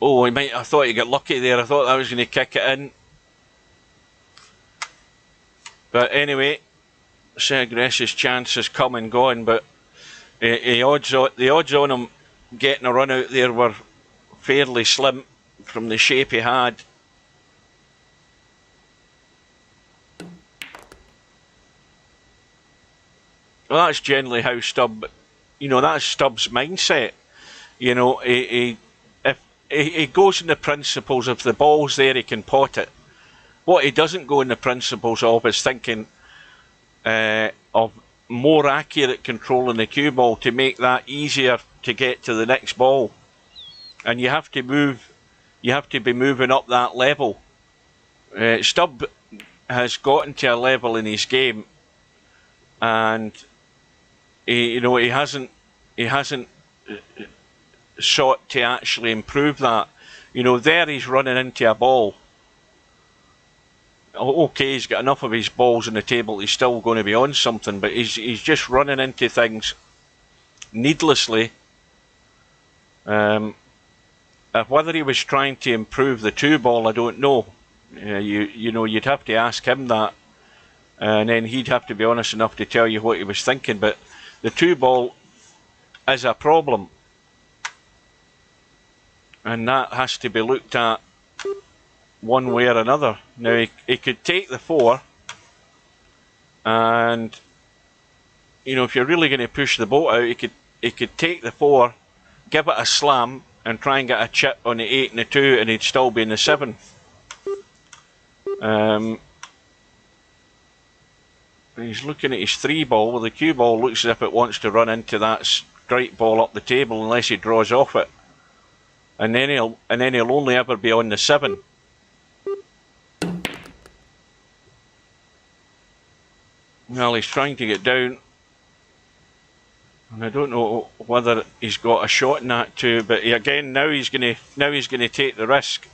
Oh, he might. I thought he got lucky there. I thought that was going to kick it in. But anyway, Sergeresh's chance has come and gone. But the odds on him getting a run out there were fairly slim from the shape he had. Well, that's generally how Stubb, that's Stubb's mindset. He goes in the principles of the ball's there, he can pot it. What he doesn't go in the principles of is thinking of more accurate controlling the cue ball to make that easier to get to the next ball. And you have to be moving up that level. Stubb has gotten to a level in his game, and he hasn't sought to actually improve that. There he's running into a ball. Okay, he's got enough of his balls on the table, he's still going to be on something, but he's just running into things needlessly. Whether he was trying to improve the 2 ball, I don't know. You'd have to ask him that, and then he'd have to be honest enough to tell you what he was thinking. But the 2 ball is a problem, and that has to be looked at one way or another. Now he could take the 4, and if you're really going to push the boat out, he could take the 4, give it a slam, and try and get a chip on the 8 and the 2, and he'd still be in the 7. He's looking at his 3 ball. Well, the cue ball looks as if it wants to run into that straight ball up the table unless he draws off it, and then he'll only ever be on the 7. Well, he's trying to get down, and I don't know whether he's got a shot in that too. But again, now he's going to take the risk.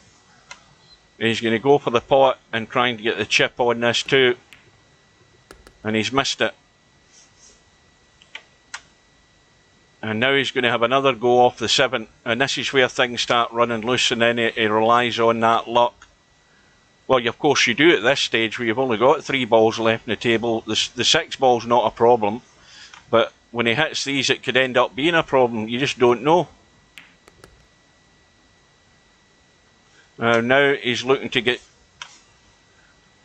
He's going to go for the pot and trying to get the chip on this too, and he's missed it. And now he's going to have another go off the 7, and this is where things start running loose, and then he relies on that luck. Well, of course you do at this stage where you've only got 3 balls left on the table. The 6 ball's not a problem, but when he hits these it could end up being a problem. You just don't know. Now he's looking to get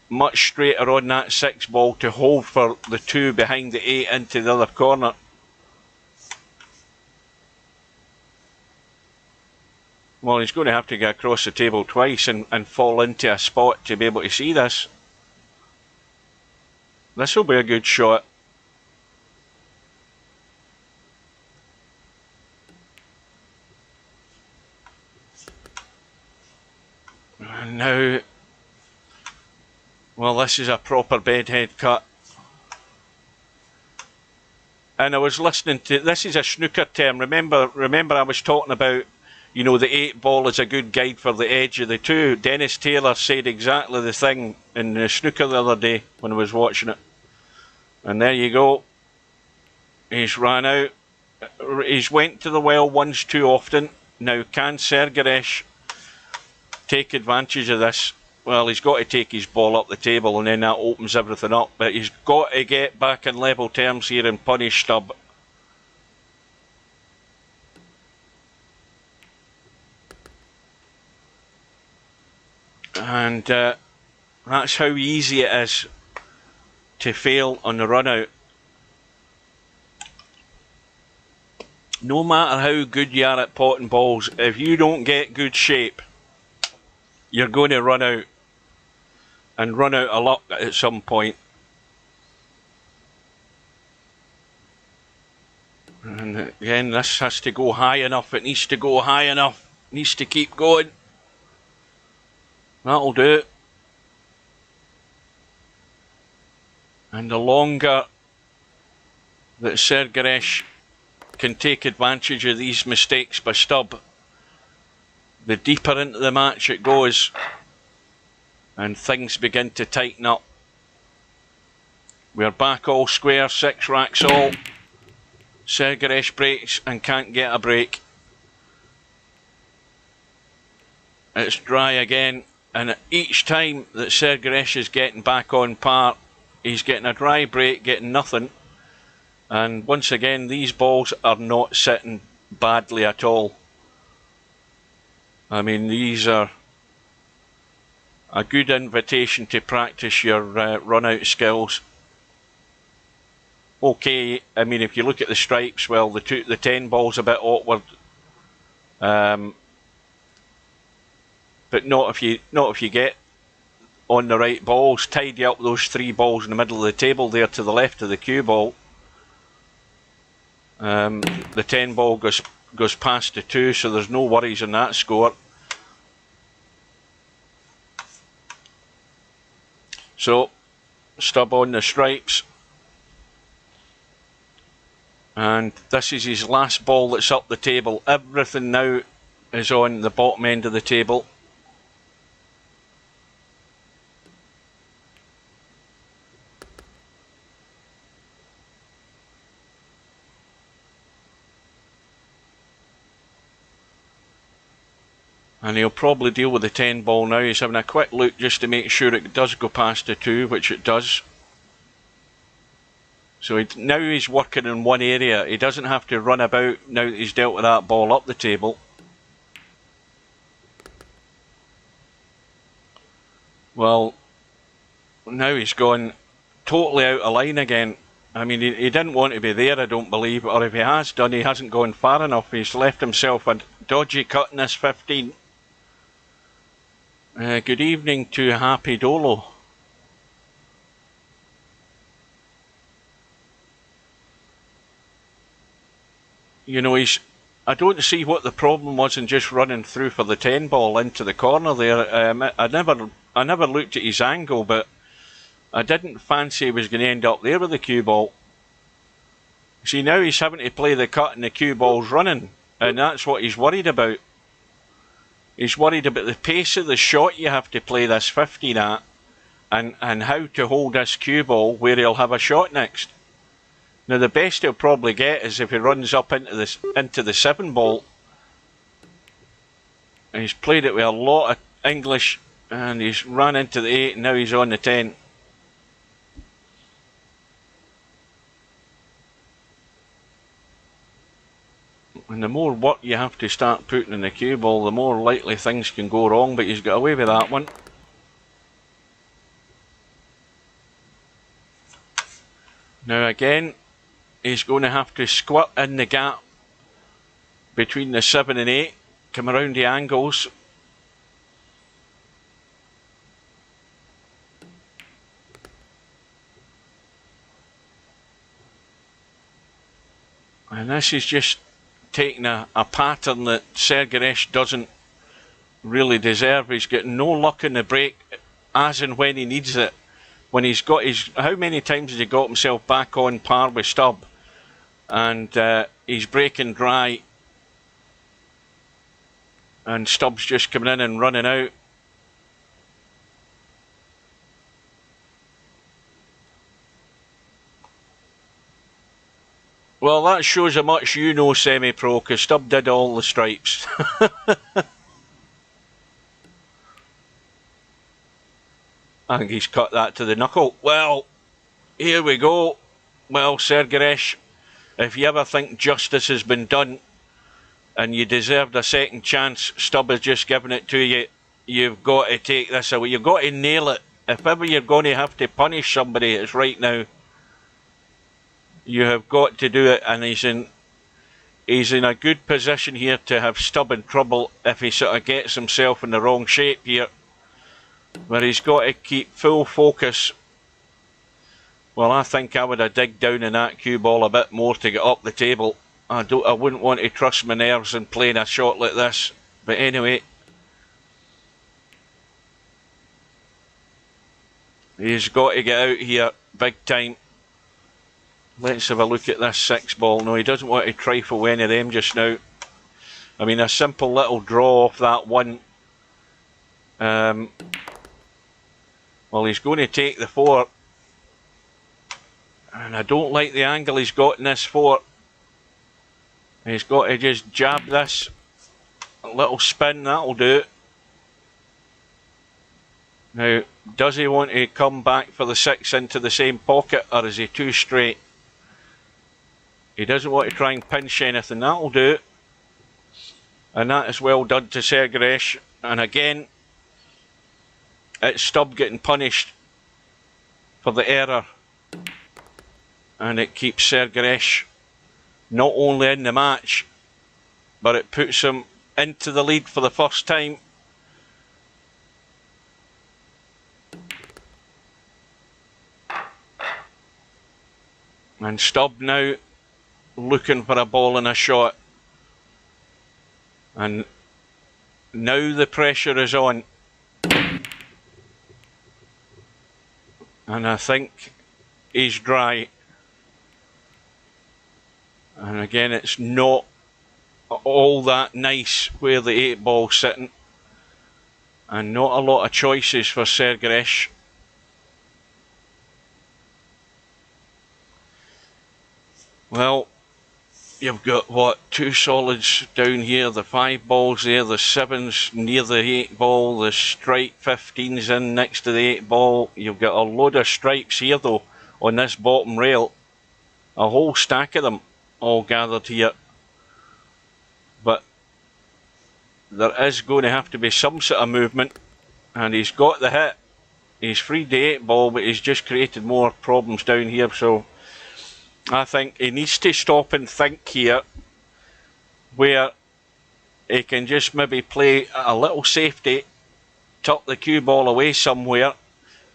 much straighter on that 6 ball to hold for the 2 behind the 8 into the other corner. Well, he's going to have to get across the table twice and fall into a spot to be able to see this. This will be a good shot. And now, well, this is a proper bedhead cut. And I was listening to, this is a snooker term. Remember I was talking about, the 8 ball is a good guide for the edge of the 2. Dennis Taylor said exactly the thing in the snooker the other day when I was watching it. And there you go. He's ran out. He's went to the well once too often. Now, can Sergeresh take advantage of this? Well, he's got to take his ball up the table, and then that opens everything up. But he's got to get back in level terms here and punish Stubb. And that's how easy it is to fail on the run out. No matter how good you are at potting balls, if you don't get good shape, you're going to run out, and run out of luck at some point. And again, this has to go high enough. It needs to go high enough. It needs to keep going. That'll do it. And the longer that Sergeresh can take advantage of these mistakes by Stubb, the deeper into the match it goes, and things begin to tighten up. We're back all square, 6 racks all. Sergeresh breaks and can't get a break. It's dry again, and each time that Sergeresh is getting back on par, he's getting a dry break, getting nothing. And once again, these balls are not sitting badly at all. I mean, these are a good invitation to practice your run-out skills. Okay, I mean, if you look at the stripes, well, the 10 ball's a bit awkward, but not if you get on the right balls. Tidy up those 3 balls in the middle of the table there to the left of the cue ball. The 10 ball goes past the 2, so there's no worries on that score. So, Stubb on the stripes. And this is his last ball that's up the table. Everything now is on the bottom end of the table. And he'll probably deal with the 10 ball now. He's having a quick look just to make sure it does go past the 2, which it does. So now he's working in one area. He doesn't have to run about now that he's dealt with that ball up the table. Well, now he's gone totally out of line again. I mean, he didn't want to be there, I don't believe, or if he has done, he hasn't gone far enough. He's left himself a dodgy cut in this 15. Good evening to Happy Dolo. You know, I don't see what the problem was in just running through for the 10 ball into the corner there. I never looked at his angle, but I didn't fancy he was going to end up there with the cue ball. See, now he's having to play the cut and the cue ball's running, and that's what he's worried about. He's worried about the pace of the shot you have to play this 15 at, and how to hold this cue ball where he'll have a shot next. Now the best he'll probably get is if he runs up into the 7 ball. And he's played it with a lot of English, and he's run into the 8, and now he's on the 10. And the more work you have to start putting in the cue ball, the more likely things can go wrong, but he's got away with that one. Now again, he's going to have to squirt in the gap between the 7 and 8, come around the angles. And this is just taking a pattern that Sergeresh doesn't really deserve. He's getting no luck in the break as and when he needs it. When he's got his, how many times has he got himself back on par with Stubb? And he's breaking dry. And Stubb's just coming in and running out. Well, that shows how much you know semi-pro, because Stubb did all the stripes. I think he's cut that to the knuckle. Well, here we go. Well, Sergeresh, if you ever think justice has been done and you deserved a second chance, Stubb has just given it to you. You've got to take this away. You've got to nail it. If ever you're going to have to punish somebody, it's right now. You have got to do it, and he's in a good position here to have Stubb in trouble if he sort of gets himself in the wrong shape here, where he's got to keep full focus. Well, I think I would have digged down in that cue ball a bit more to get up the table. I wouldn't want to trust my nerves in playing a shot like this. But anyway, he's got to get out here big time. Let's have a look at this 6 ball. No, he doesn't want to trifle with any of them just now. I mean, a simple little draw off that 1. Well, he's going to take the 4. And I don't like the angle he's got in this fort. He's got to just jab this. A little spin, that'll do it. Now, does he want to come back for the 6 into the same pocket, or is he too straight? He doesn't want to try and pinch anything, that'll do it. And that is well done to Sergeresh. And again, it's Stubb getting punished for the error. And it keeps Sergeresh not only in the match, but it puts him into the lead for the first time. And Stubb now looking for a ball and a shot. And now the pressure is on. And I think he's dry. And again, it's not all that nice where the 8 ball's sitting. And not a lot of choices for Sergeresh. Well, you've got what, 2 solids down here, the 5 balls there, the 7's near the 8 ball, the stripe 15's in next to the 8 ball. You've got a load of stripes here though on this bottom rail, a whole stack of them all gathered here. But there is going to have to be some sort of movement, and he's got the hit. He's freed the 8 ball, but he's just created more problems down here, so I think he needs to stop and think here, where he can just maybe play a little safety, tuck the cue ball away somewhere.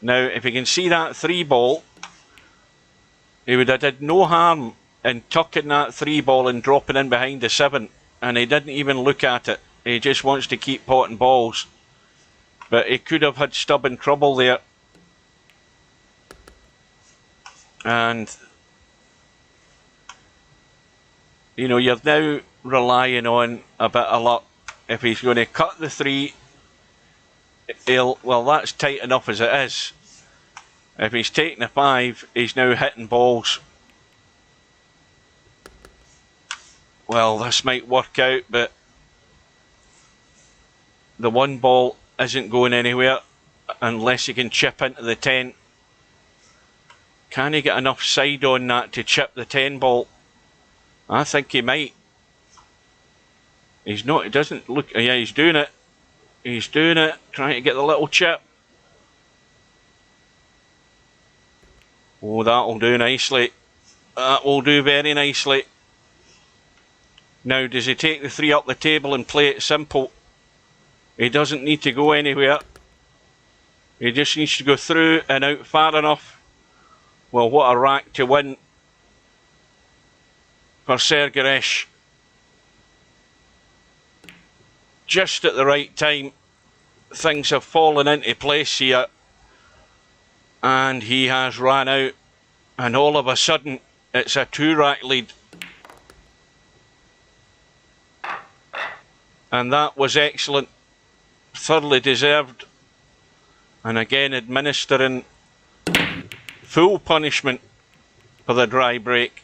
Now, if he can see that 3 ball, he would have did no harm in tucking that 3 ball and dropping in behind the 7, and he didn't even look at it. He just wants to keep potting balls. But he could have had Stubb in trouble there. And you know, you're now relying on a bit of luck. If he's going to cut the 3, well, that's tight enough as it is. If he's taking a 5, he's now hitting balls. Well, this might work out, but the 1 ball isn't going anywhere unless he can chip into the 10. Can he get enough side on that to chip the 10 ball? I think he might. He's not, he doesn't look, yeah, he's doing it. He's doing it, trying to get the little chip. Oh, that'll do nicely. That will do very nicely. Now, does he take the 3 up the table and play it simple? He doesn't need to go anywhere. He just needs to go through and out far enough. Well, what a rack to win for Sergeresh. Just at the right time, things have fallen into place here, and he has ran out, and all of a sudden it's a 2-rack lead. And that was excellent, thoroughly deserved, and again administering full punishment for the dry break.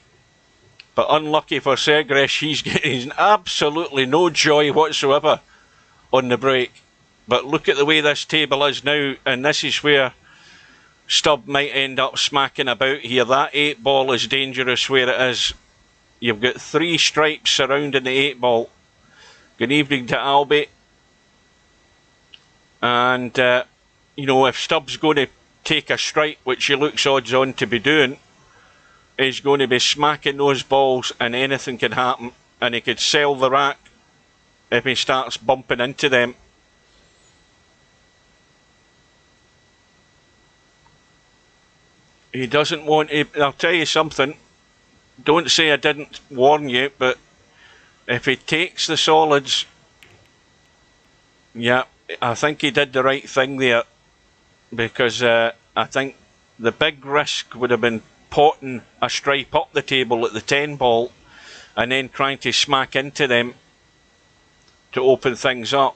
But unlucky for Sergeresh, he's getting absolutely no joy whatsoever on the break. But look at the way this table is now, and this is where Stubb might end up smacking about here. That 8 ball is dangerous where it is. You've got 3 stripes surrounding the 8 ball. Good evening to Albie. And, you know, if Stubb's going to take a stripe, which he looks odds on to be doing, he's going to be smacking those balls, and anything can happen, and he could sell the rack if he starts bumping into them. He doesn't want to, I'll tell you something, don't say I didn't warn you, but if he takes the solids, yeah, I think he did the right thing there, because I think the big risk would have been potting a stripe up the table at the 10 ball and then trying to smack into them to open things up.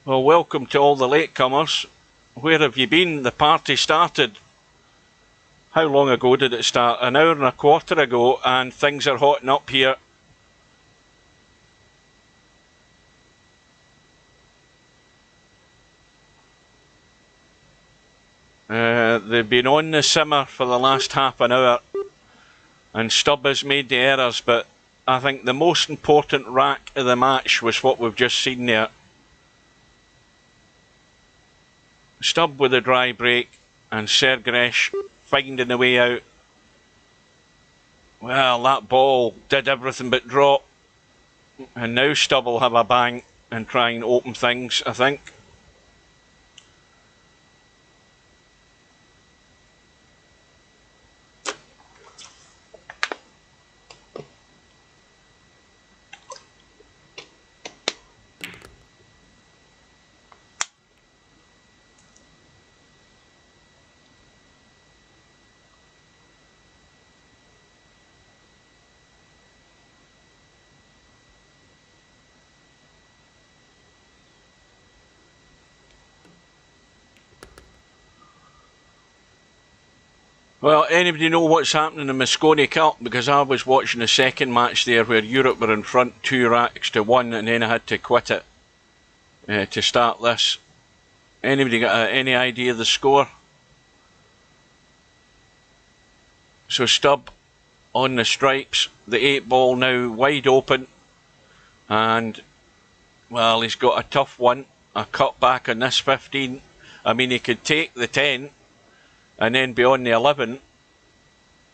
Well, welcome to all the latecomers. Where have you been? The party started. How long ago did it start? An hour and a quarter ago, and things are hotting up here. They've been on the simmer for the last half an hour, and Stubb has made the errors, but I think the most important rack of the match was what we've just seen there. Stubb with a dry break, and Sergeresh finding a way out. Well, that ball did everything but drop, and now Stubb will have a bang and try and open things, I think. Well, anybody know what's happening in the Moscone Cup? Because I was watching the second match there where Europe were in front 2 racks to 1, and then I had to quit it to start this. Anybody got any idea of the score? So Stubb on the stripes, the 8 ball now wide open, and well, he's got a tough one, a cut back on this 15. I mean, he could take the 10 and then be on the 11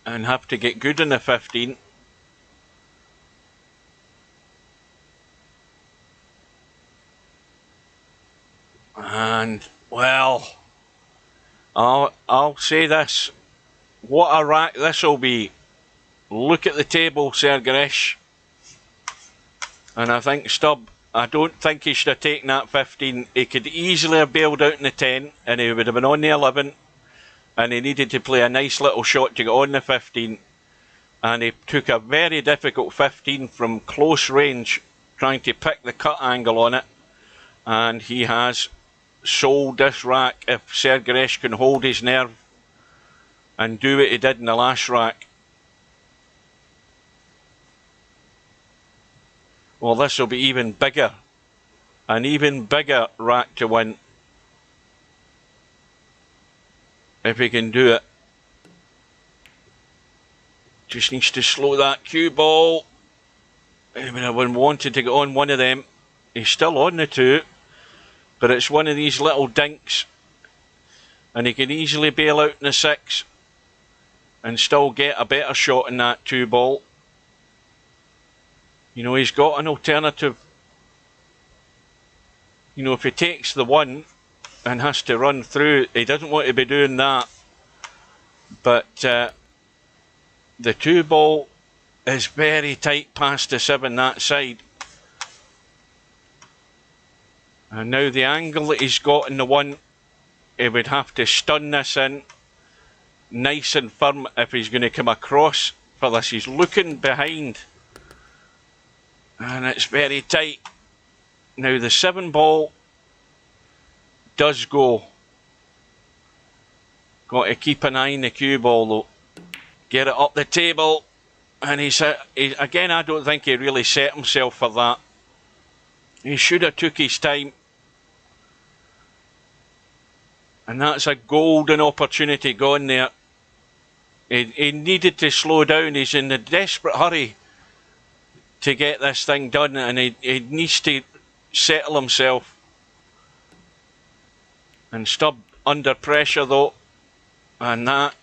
and have to get good in the 15. And, well, I'll say this. What a rack this will be. Look at the table, Sergeresh. And I think Stubb, I don't think he should have taken that 15. He could easily have bailed out in the 10 and he would have been on the 11. And he needed to play a nice little shot to get on the 15. And he took a very difficult 15 from close range, trying to pick the cut angle on it. And he has sold this rack if Sergeresh can hold his nerve and do what he did in the last rack. Well, this will be even bigger. An even bigger rack to win. If he can do it. Just needs to slow that cue ball. He would have wanted to get on one of them. He's still on the 2. But it's one of these little dinks. And he can easily bail out in the 6. And still get a better shot in that 2 ball. You know, he's got an alternative. You know, if he takes the 1 and has to run through, he doesn't want to be doing that. But the 2 ball is very tight past the 7 that side. And now the angle that he's got in the 1, he would have to stun this in nice and firm if he's going to come across for this. He's looking behind. And it's very tight. Now the 7 ball does go. Got to keep an eye on the cue ball though. Get it up the table. And again, I don't think he really set himself for that. He should have took his time. And that's a golden opportunity gone there. He needed to slow down. He's in a desperate hurry to get this thing done, and he needs to settle himself. And Stubb under pressure though, and that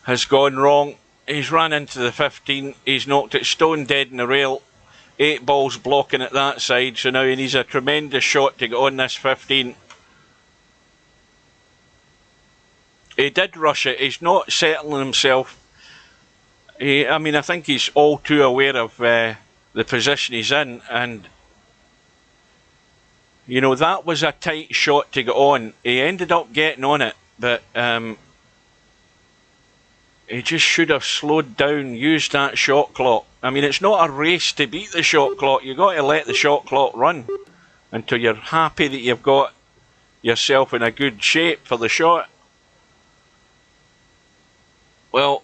has gone wrong. He's run into the 15, he's knocked it stone dead in the rail. 8 balls blocking at that side, so now he needs a tremendous shot to get on this 15. He did rush it, he's not settling himself. I mean, I think he's all too aware of the position he's in, and you know, that was a tight shot to get on. He ended up getting on it, but he just should have slowed down, used that shot clock. I mean, it's not a race to beat the shot clock. You've got to let the shot clock run until you're happy that you've yourself in a good shape for the shot. Well,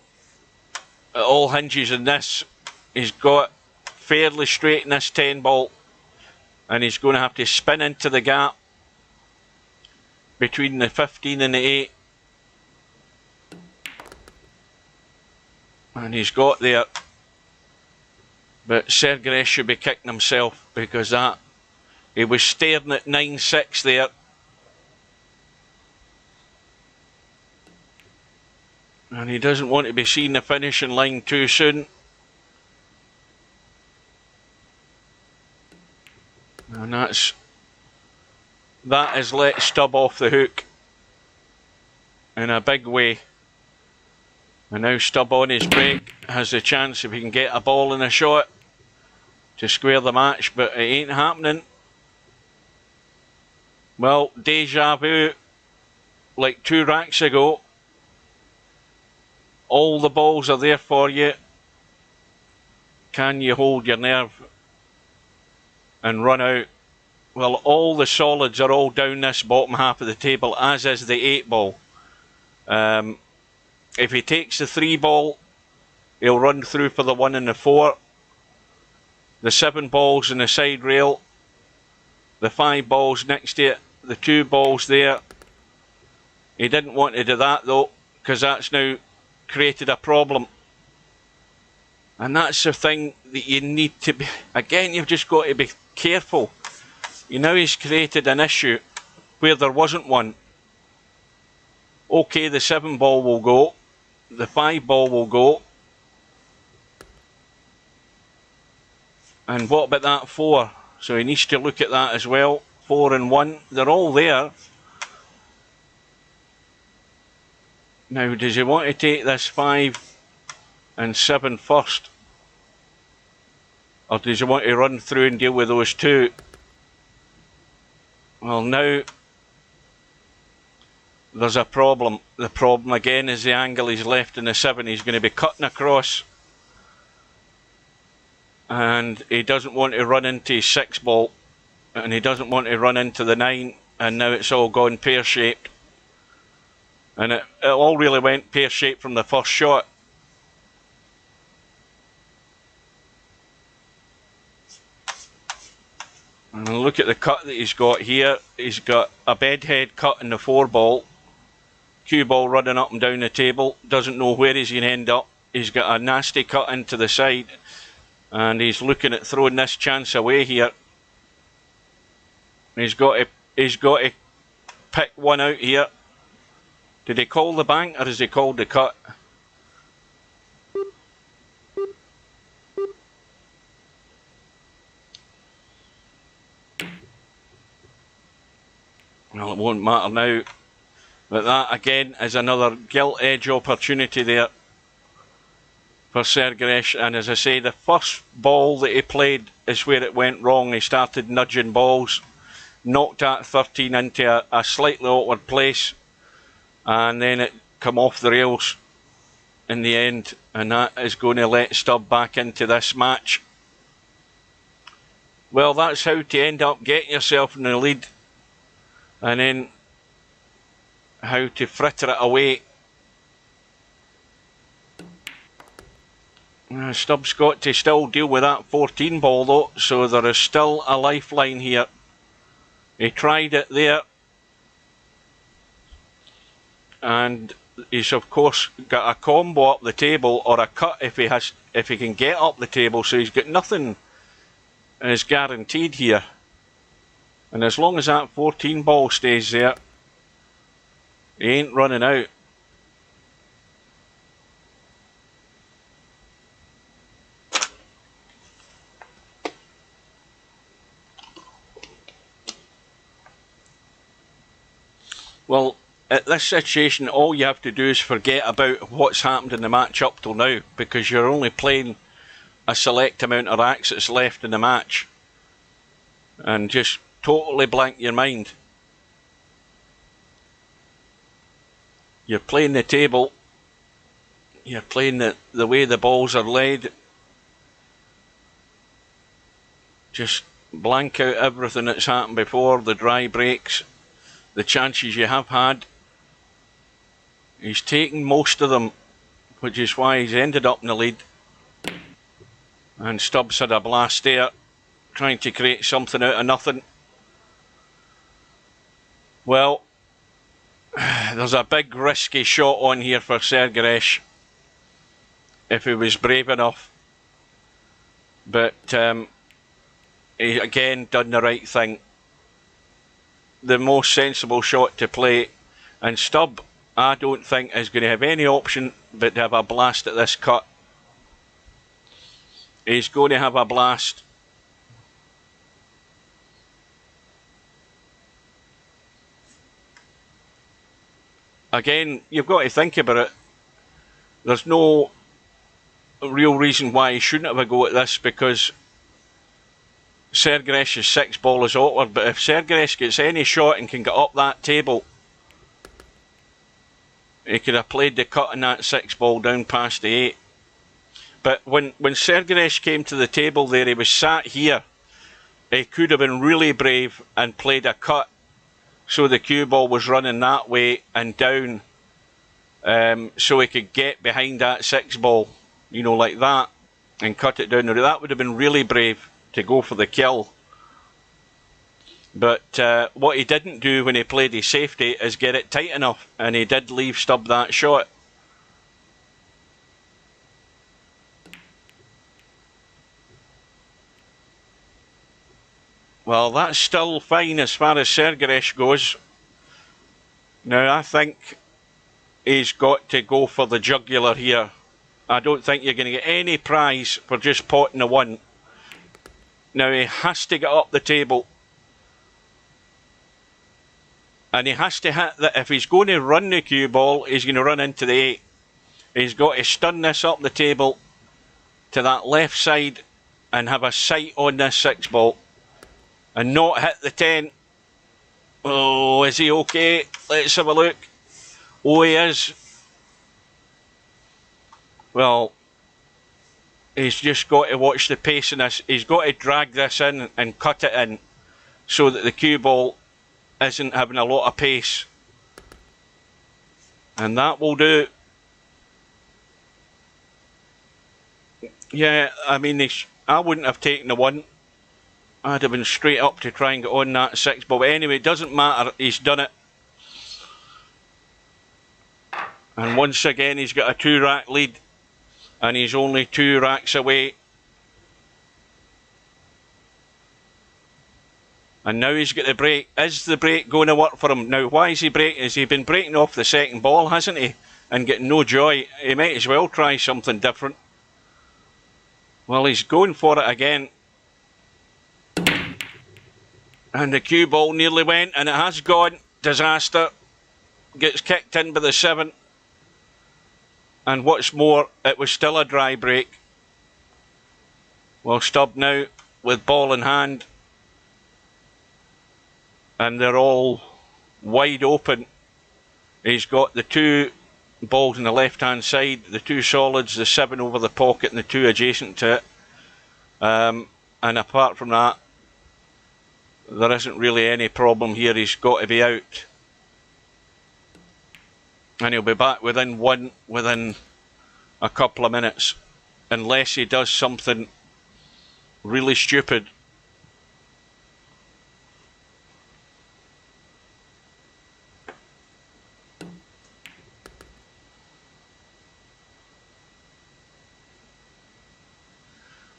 it all hinges on this. He's got fairly straight in this 10 ball, and he's going to have to spin into the gap between the 15 and the 8. And he's got there. But Sergeresh should be kicking himself, because that he was staring at 9-6 there. And he doesn't want to be seeing the finishing line too soon. And that has let Stubb off the hook in a big way. And now Stubb on his break has the chance, if he can get a ball and a shot, to square the match, but it ain't happening. Well, deja vu, like 2 racks ago. All the balls are there for you. Can you hold your nerve and run out? Well, all the solids are all down this bottom half of the table, as is the 8 ball. If he takes the 3 ball, he'll run through for the 1 and the 4. The 7 balls in the side rail. The 5 balls next to it. The 2 balls there. He didn't want to do that though, because that's now created a problem. And that's the thing that you need to be, again, you've just got to be careful. You know, he's created an issue where there wasn't one. Okay, the 7 ball will go, the 5 ball will go, and what about that 4? So he needs to look at that as well. 4 and 1, they're all there. Now, does he want to take this 5 and 7 first? Or does he want to run through and deal with those 2? Well, now there's a problem. The problem again is the angle he's left in the 7. He's going to be cutting across. And he doesn't want to run into his 6 ball. And he doesn't want to run into the 9. And now it's all gone pear-shaped. And it all really went pear-shaped from the first shot. And look at the cut that he's got here. He's got a bedhead cut in the 4 ball. Cue ball running up and down the table. Doesn't know where he's going to end up. He's got a nasty cut into the side. And he's looking at throwing this chance away here. He's got to pick one out here. Did he call the bank or has he called the cut? Well, it won't matter now. But that again is another gilt edge opportunity there for Sergeresh. And as I say, the first ball that he played is where it went wrong. He started nudging balls, knocked that 13 into a slightly awkward place, and then it come off the rails in the end, and that is going to let Stubb back into this match. Well, that's how to end up getting yourself in the lead, and then how to fritter it away. Stubb's got to still deal with that 14 ball though, so there is still a lifeline here. He tried it there, and he's of course got a combo up the table, or a cut if he can get up the table, so he's got nothing is guaranteed here. And as long as that 14 ball stays there, he ain't running out. Well, at this situation, all you have to do is forget about what's happened in the match up till now, because you're only playing a select amount of racks that's left in the match, and just totally blank your mind. You're playing the table, you're playing the way the balls are laid. Just blank out everything that's happened before, the dry breaks, the chances you have had. He's taken most of them, which is why he's ended up in the lead. And Stubbs had a blast there, trying to create something out of nothing. Well, there's a big risky shot on here for Sergeresh, if he was brave enough. But he again done the right thing. The most sensible shot to play. And Stubb, I don't think, is going to have any option but to have a blast at this cut. He's going to have a blast. Again, you've got to think about it. There's no real reason why he shouldn't have a go at this, because Sergeresh's 6 ball is awkward. But if Sergeresh gets any shot and can get up that table, he could have played the cut on that 6 ball down past the 8. But when Sergeresh came to the table there, he was sat here. He could have been really brave and played a cut, so the cue ball was running that way and down, so he could get behind that 6 ball, you know, like that, and cut it down. Now, that would have been really brave to go for the kill. But what he didn't do when he played his safety is get it tight enough, and he did leave Stubb that shot. Well, that's still fine as far as Sergeresh goes. Now, I think he's got to go for the jugular here. I don't think you're going to get any prize for just potting the 1. Now, he has to get up the table. And he has to hit that. If he's going to run the cue ball, he's going to run into the 8. He's got to stun this up the table to that left side and have a sight on this 6 ball. And not hit the 10. Oh, is he okay? Let's have a look. Oh, he is. Well, he's just got to watch the pace in this. He's got to drag this in and cut it in so that the cue ball isn't having a lot of pace. And that will do. Yeah, I mean, I wouldn't have taken the 1. I'd have been straight up to try and get on that 6 ball. But anyway, it doesn't matter. He's done it. And once again, he's got a 2-rack lead. And he's only 2 racks away. And now he's got the break. Is the break going to work for him? Now, why is he breaking? Has he been breaking off the 2nd ball, hasn't he? And getting no joy. He might as well try something different. Well, he's going for it again. And the cue ball nearly went, and it has gone. Disaster. Gets kicked in by the 7. And what's more, it was still a dry break. Well, Stubb now with ball in hand. And they're all wide open. He's got the 2 balls on the left-hand side, the 2 solids, the 7 over the pocket, and the 2 adjacent to it. And apart from that, there isn't really any problem here. He's got to be out. And he'll be back within 1 within a couple of minutes. Unless he does something really stupid.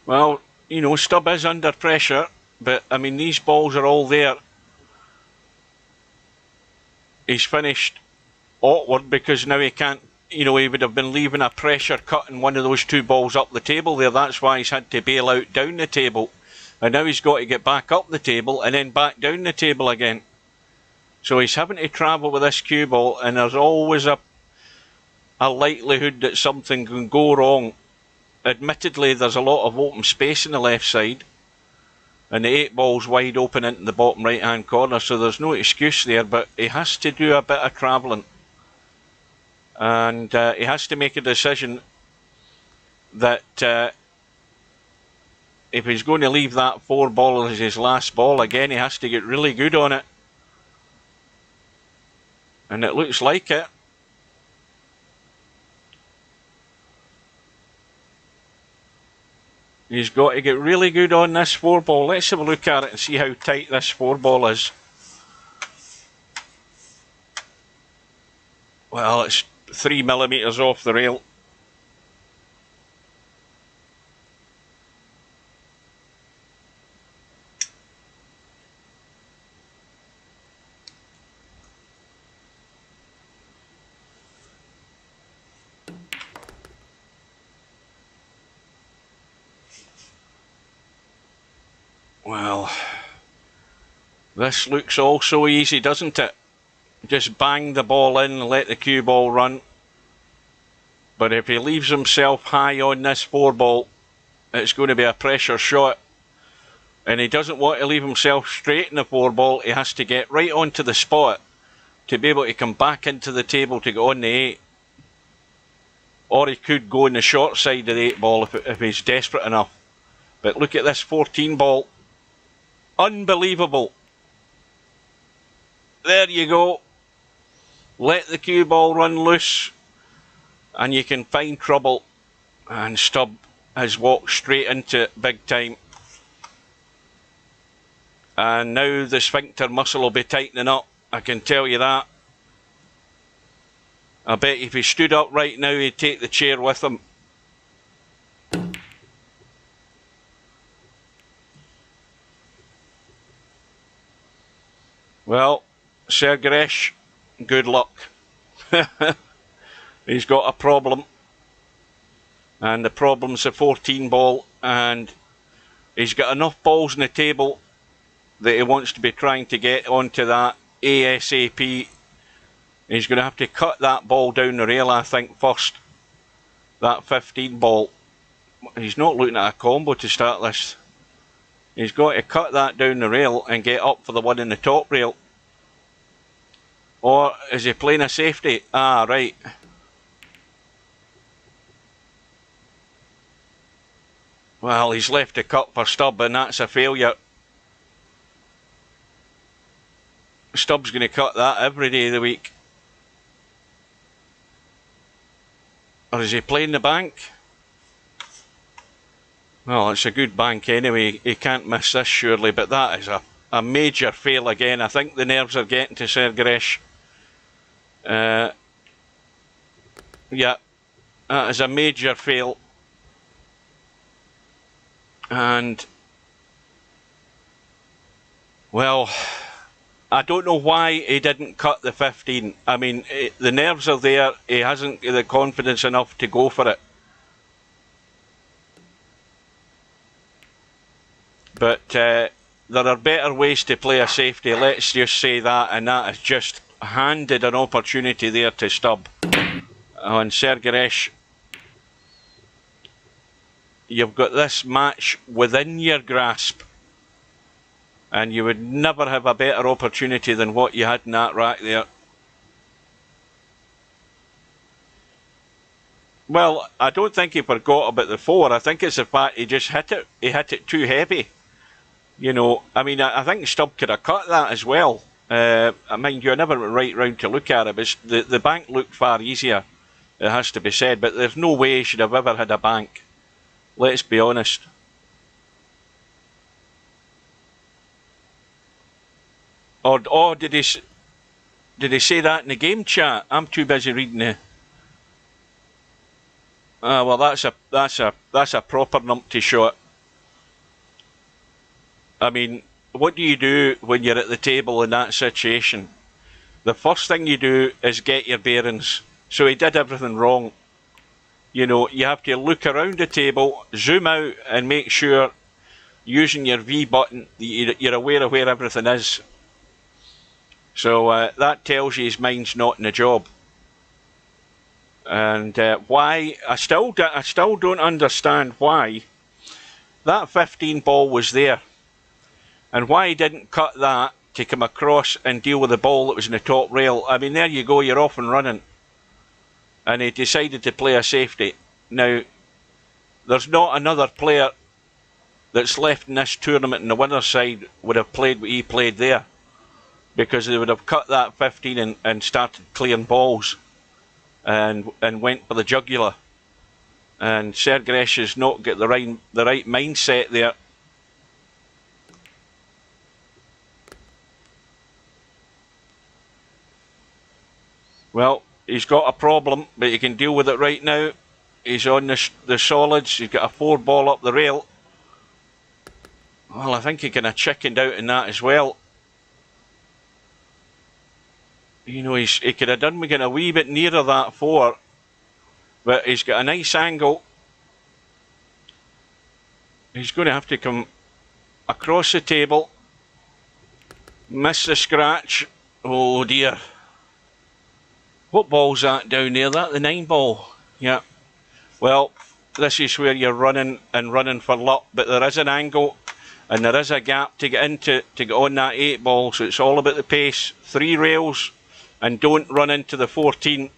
Well, you know, Stubb is under pressure. But, I mean, these balls are all there. He's finished awkward because now he can't, you know, he would have been leaving a pressure cut in one of those 2 balls up the table there. That's why he's had to bail out down the table. And now he's got to get back up the table and then back down the table again. So he's having to travel with this cue ball, and there's always a likelihood that something can go wrong. Admittedly, there's a lot of open space on the left side. And the 8 ball's wide open into the bottom right hand corner, so there's no excuse there, but he has to do a bit of travelling. And he has to make a decision that if he's going to leave that 4 ball as his last ball, again he has to get really good on it. And it looks like it. He's got to get really good on this 4-ball. Let's have a look at it and see how tight this 4-ball is. Well, it's 3 millimetres off the rail. Well, this looks all so easy, doesn't it? Just bang the ball in and let the cue ball run. But if he leaves himself high on this 4-ball, it's going to be a pressure shot. And he doesn't want to leave himself straight in the 4-ball. He has to get right onto the spot to be able to come back into the table to go on the 8. Or he could go on the short side of the 8-ball if he's desperate enough. But look at this 14-ball. Unbelievable. There you go. Let the cue ball run loose and you can find trouble. And Stubb has walked straight into it big time. And now the sphincter muscle will be tightening up, I can tell you that. I bet if he stood up right now, he'd take the chair with him. Well, Sergeresh, good luck. He's got a problem. And the problem's a 14-ball, and he's got enough balls on the table that he wants to be trying to get onto that ASAP. He's going to have to cut that ball down the rail, I think, first. That 15-ball. He's not looking at a combo to start this. He's got to cut that down the rail and get up for the one in the top rail. Or is he playing a safety? Ah, right. Well, he's left a cut for Stubb, and that's a failure. Stubb's going to cut that every day of the week. Or is he playing the bank? Well, it's a good bank anyway. He can't miss this surely, but that is a major fail again. I think the nerves are getting to Sergeresh. Yeah, that is a major fail. And, well, I don't know why he didn't cut the 15. I mean, the nerves are there. He hasn't the confidence enough to go for it. But there are better ways to play a safety, let's just say that, and that has just handed an opportunity there to Stubb. On Sergeresh, you've got this match within your grasp, and you would never have a better opportunity than what you had in that rack there. Well, I don't think he forgot about the 4. I think it's the fact he just hit it. He hit it too heavy. You know, I mean, I think Stubb could have cut that as well. I mind you, I never went right round to look at it, but the bank looked far easier, it has to be said, but there's no way he should have ever had a bank. Let's be honest. Or did he say that in the game chat? I'm too busy reading it. Well, that's a proper numpty shot. I mean, what do you do when you're at the table in that situation? The first thing you do is get your bearings. So he did everything wrong. You know, you have to look around the table, zoom out and make sure, using your V button, you're aware of where everything is. So that tells you his mind's not in the job. And why, I still don't understand why that 15 ball was there. And why he didn't cut that to come across and deal with the ball that was in the top rail. I mean, there you go, you're off and running. And he decided to play a safety. Now, there's not another player that's left in this tournament in the winner's side would have played what he played there. because they would have cut that 15 and started clearing balls and went for the jugular. And Sergeresh has not got the right mindset there. Well, he's got a problem, but he can deal with it right now. He's on the solids. He's got a 4 ball up the rail. Well, I think he kind of chickened out in that as well. You know, he could have done getting a wee bit nearer that 4, but he's got a nice angle. He's going to have to come across the table. Miss the scratch. Oh dear. What ball's that down there? That the 9 ball? Yeah. Well, this is where you're running for luck, but there is an angle and there is a gap to get into to get on that 8 ball, so it's all about the pace. 3 rails and don't run into the 14.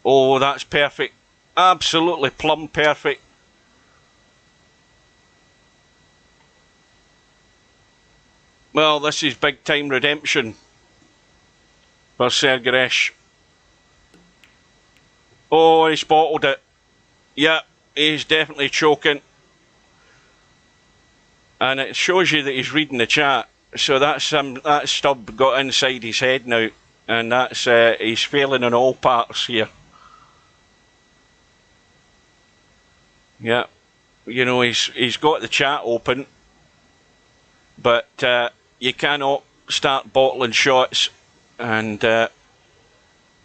Oh, that's perfect. Absolutely plumb perfect. Well, this is big time redemption for Sergeresh. Oh, he's bottled it. Yeah, he's definitely choking. And it shows you that he's reading the chat. So that stub got inside his head now. And that's he's failing in all parts here. Yeah, you know, he's got the chat open. But you cannot start bottling shots, and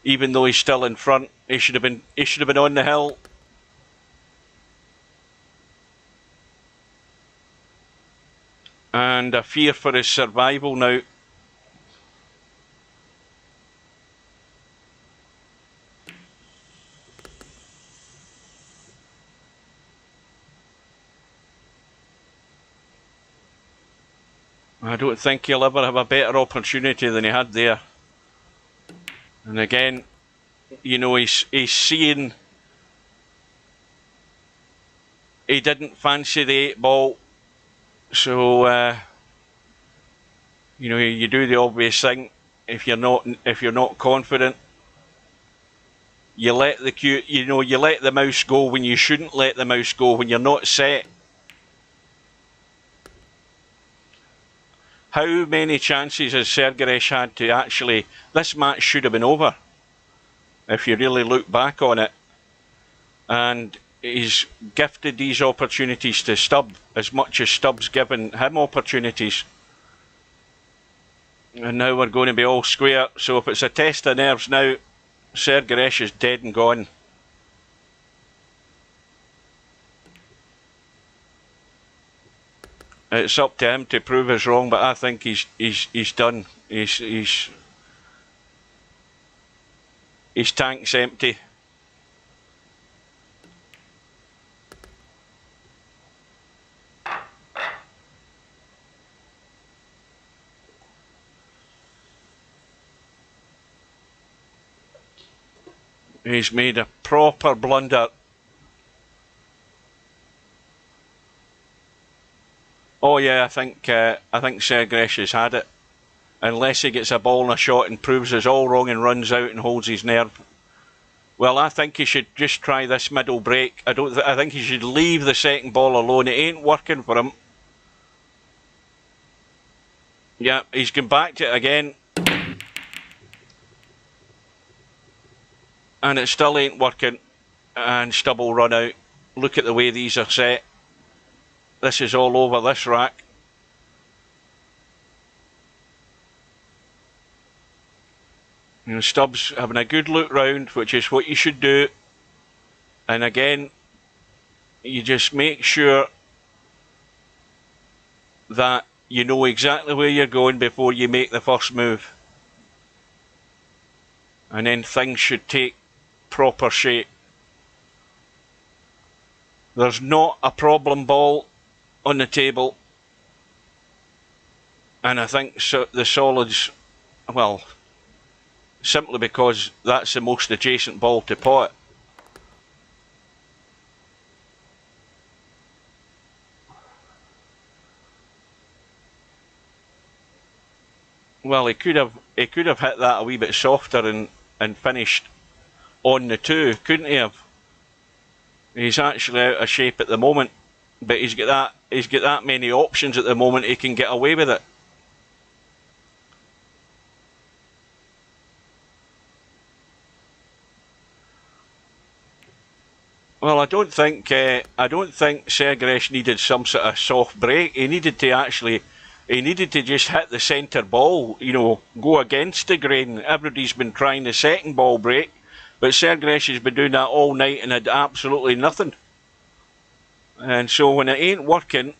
even though he's still in front, he should have been on the hill. And a fear for his survival now. I don't think he'll ever have a better opportunity than he had there. And again, you know, he's seeing he didn't fancy the 8 ball, so you know, you do the obvious thing. If you're not confident, you let the mouse go when you shouldn't let the mouse go, when you're not set. How many chances has Sergeresh had to actually... This match should have been over, if you really look back on it. And he's gifted these opportunities to Stubb as much as Stubb's given him opportunities. And now we're going to be all square. So if it's a test of nerves now, Sergeresh is dead and gone. It's up to him to prove us wrong, but I think he's done. His tank's empty. He's made a proper blunder. Oh yeah, I think Sergeresh has had it. Unless he gets a ball and a shot and proves us all wrong and runs out and holds his nerve. Well, I think he should just try this middle break. I think he should leave the second ball alone. It ain't working for him. Yeah, he's gone back to it again. And it still ain't working. And Stubb will run out. Look at the way these are set. This is all over this rack. You know, Stubb's having a good look round, which is what you should do. And again, you just make sure that you know exactly where you're going before you make the first move. And then things should take proper shape. There's not a problem ball on the table. And I think the solids, well, simply because that's the most adjacent ball to pot. Well, he could have hit that a wee bit softer and finished on the 2, couldn't he have? He's actually out of shape at the moment, but he's got that many options at the moment, he can get away with it. Well, I don't think Sergeresh needed some sort of soft break. He needed to just hit the centre ball, go against the grain. Everybody's been trying the second ball break, but Sergeresh has been doing that all night and had absolutely nothing. And so when it ain't working,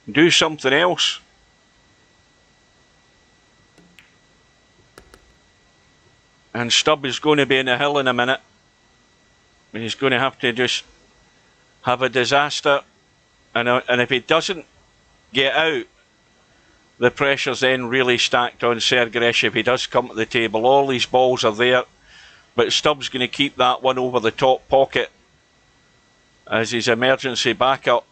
do something else. And Stubb is going to be in a hill in a minute. He's going to have to just have a disaster. And if he doesn't get out, the pressure's then really stacked on Sergeresh if he does come to the table. All these balls are there, but Stubb's going to keep that one over the top pocket as his emergency backup.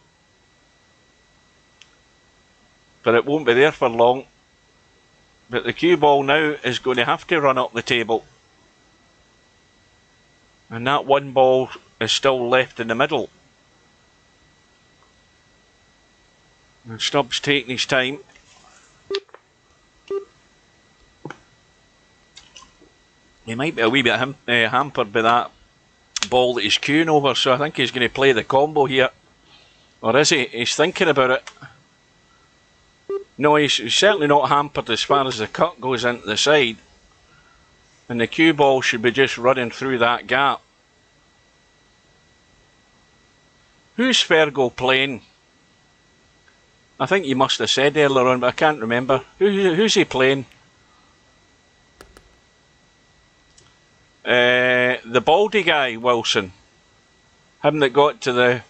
But it won't be there for long. But the cue ball now is going to have to run up the table. And that one ball is still left in the middle. And Stubbs taking his time. He might be a wee bit hampered by that ball that he's queuing over, so I think he's going to play the combo here. Or is he? He's thinking about it. No, he's certainly not hampered as far as the cut goes into the side. And the cue ball should be just running through that gap. Who's Fergal playing? I think you must have said earlier on, but I can't remember. Who's he playing? The baldy guy, Wilson. Him that got to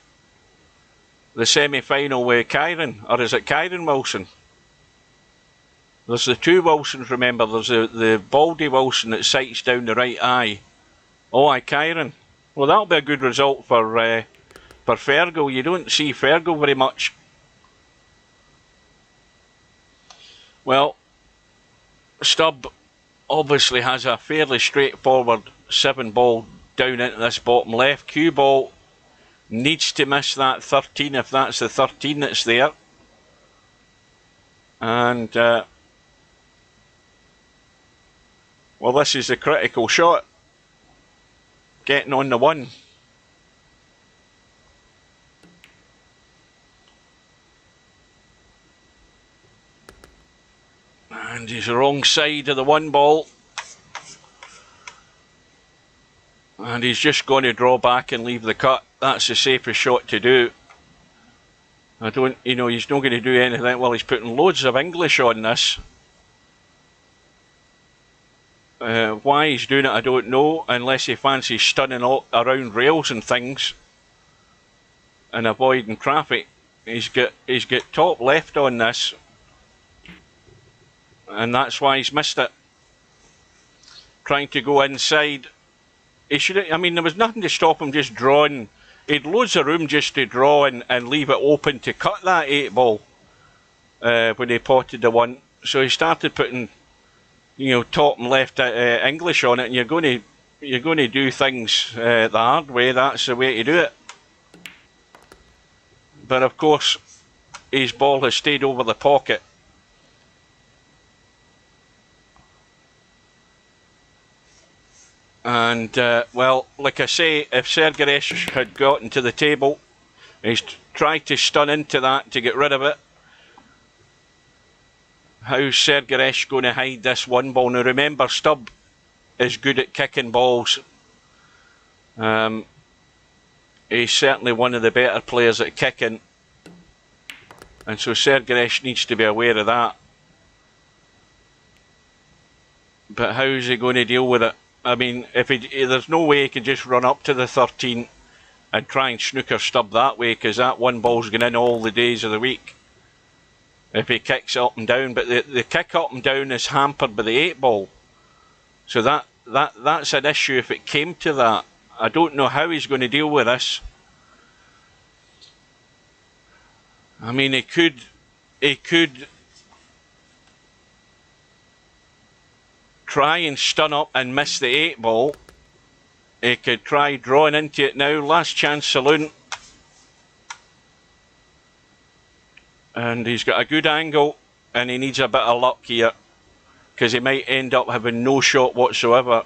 the semi-final with Kyron. Or is it Kyron Wilson? There's the 2 Wilsons, remember. There's the baldy Wilson that sights down the right eye. Oh, aye, Kyron. Well, that'll be a good result for Fergal. You don't see Fergal very much. Well, Stubb obviously has a fairly straightforward 7 ball down into this bottom left. Cue ball needs to miss that 13 if that's the 13 that's there. And well, this is the critical shot. Getting on the 1. And he's wrong side of the 1 ball. And he's just going to draw back and leave the cut. That's the safest shot to do. He's not going to do anything. Well, he's putting loads of English on this. Why he's doing it, I don't know, unless he fancies stunning all around rails and things and avoiding traffic. He's got top left on this, and that's why he's missed it. Trying to go inside. He should. I mean, there was nothing to stop him just drawing. He'd loads of room just to draw and leave it open to cut that 8 ball when he potted the 1. So he started putting, top and left English on it, and you're going to do things the hard way. That's the way to do it. But of course, his ball has stayed over the pocket. And, well, like I say, if Sergeresh had gotten to the table, he's tried to stun into that to get rid of it. How's Sergeresh going to hide this 1 ball? Now remember, Stubb is good at kicking balls. He's certainly one of the better players at kicking. And so Sergeresh needs to be aware of that. But how's he going to deal with it? I mean, there's no way he can just run up to the 13 and try and snooker Stubb that way, because that 1 ball's going in all the days of the week if he kicks up and down. But the kick up and down is hampered by the 8 ball. So that's an issue if it came to that. I don't know how he's going to deal with this. I mean, he could try and stun up and miss the 8 ball. He could try drawing into it now. Last chance saloon. And he's got a good angle, and he needs a bit of luck here, because he might end up having no shot whatsoever.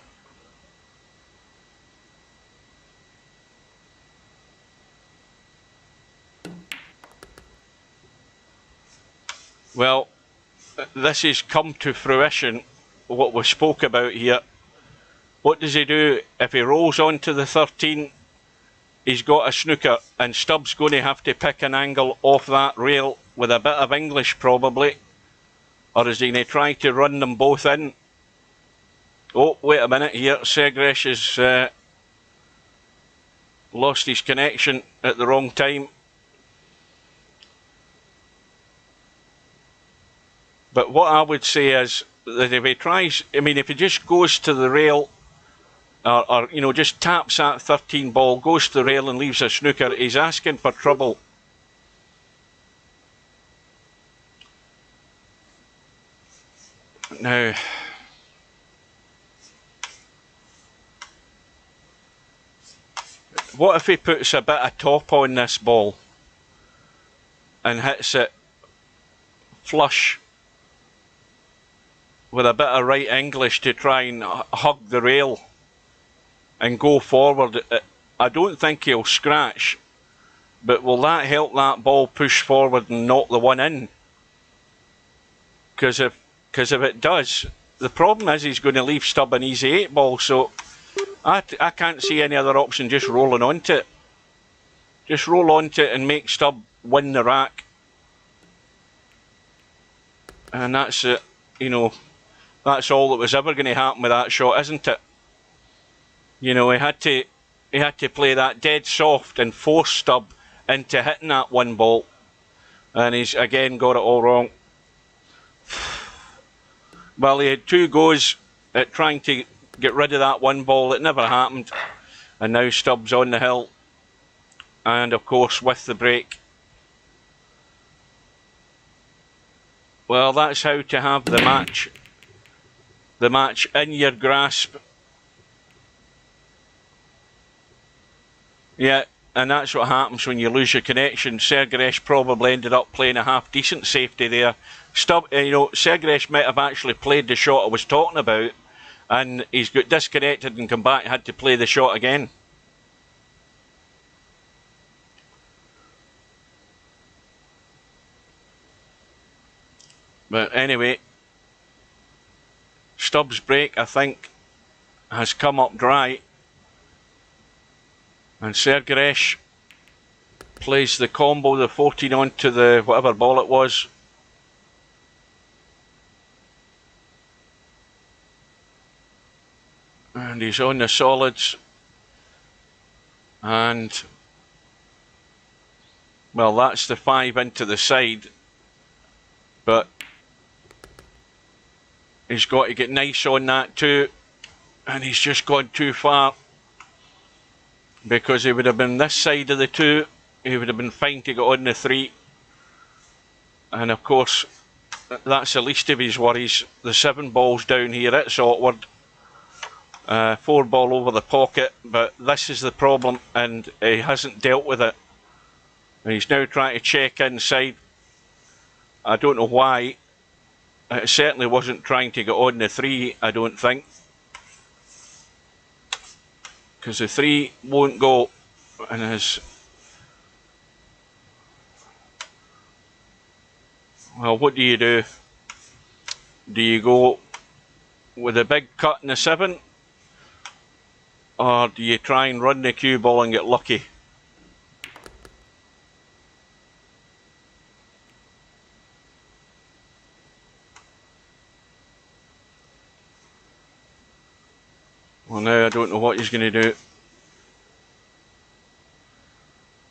Well, this has come to fruition, what we spoke about here. What does he do? If he rolls onto the 13, he's got a snooker, and Stubbs going to have to pick an angle off that rail with a bit of English probably. Or is he going to try to run them both in? Oh, wait a minute here. Sergeresh has lost his connection at the wrong time. But what I would say is that if he tries, I mean, if he just goes to the rail, or you know, just taps that 13 ball, goes to the rail and leaves a snooker, he's asking for trouble. Now, what if he puts a bit of top on this ball and hits it flush with a bit of right English to try and hug the rail and go forward? I don't think he'll scratch, but will that help that ball push forward and knock the one in? Because if it does, the problem is he's going to leave Stubb an easy 8 ball, so I can't see any other option just rolling onto it. Just roll onto it and make Stubb win the rack. And that's it, you know. That's all that was ever going to happen with that shot, isn't it? You know, he had to play that dead soft and force Stubb into hitting that 1 ball, and he's again got it all wrong. Well, he had 2 goes at trying to get rid of that 1 ball. It never happened, and now Stubbs on the hill, and of course with the break. Well, that's how to have the match in your grasp. Yeah, and that's what happens when you lose your connection. Sergeresh probably ended up playing a half decent safety there. You know, Sergeresh might have actually played the shot I was talking about, and he's got disconnected and come back, had to play the shot again. But anyway, Stubbs' break, I think, has come up dry. And Sergeresh plays the combo, the 14 onto the whatever ball it was. And he's on the solids. And, well, that's the 5 into the side. But he's got to get nice on that too. And he's just gone too far. Because he would have been this side of the 2, he would have been fine to get on the 3. And of course, that's the least of his worries. The 7 ball's down here, it's awkward. 4 ball over the pocket, but this is the problem, and he hasn't dealt with it. And he's now trying to check inside. I don't know why. It certainly wasn't trying to get on the 3, I don't think. Because the 3 won't go, and his... Well, what do you do? Do you go with a big cut in the 7? Or do you try and run the cue ball and get lucky? Well, now I don't know what he's going to do.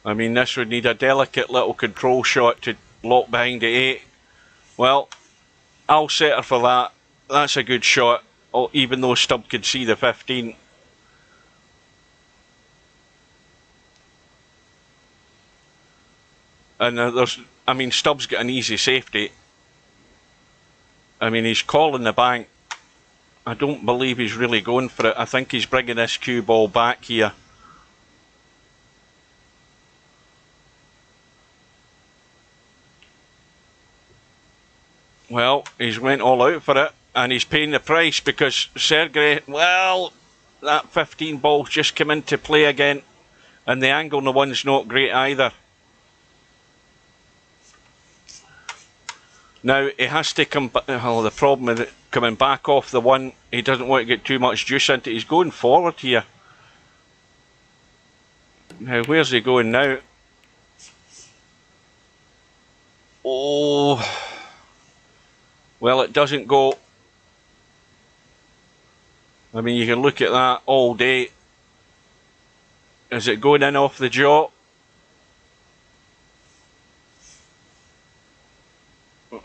I mean, this would need a delicate little control shot to lock behind the 8. Well, I'll set her for that. That's a good shot, even though Stubb could see the 15. And I mean, Stubbs got an easy safety. I mean, he's calling the bank. I don't believe he's really going for it. I think he's bringing this cue ball back here. Well, he's went all out for it, and he's paying the price because Sergeresh, well, that 15 ball's just come into play again, and the angle on the one's not great either. Now, he has to come back. Oh, the problem with it coming back off the one, he doesn't want to get too much juice into it. He's going forward here. Now, where's he going now? Oh, well, it doesn't go. I mean, you can look at that all day. Is it going in off the jaw?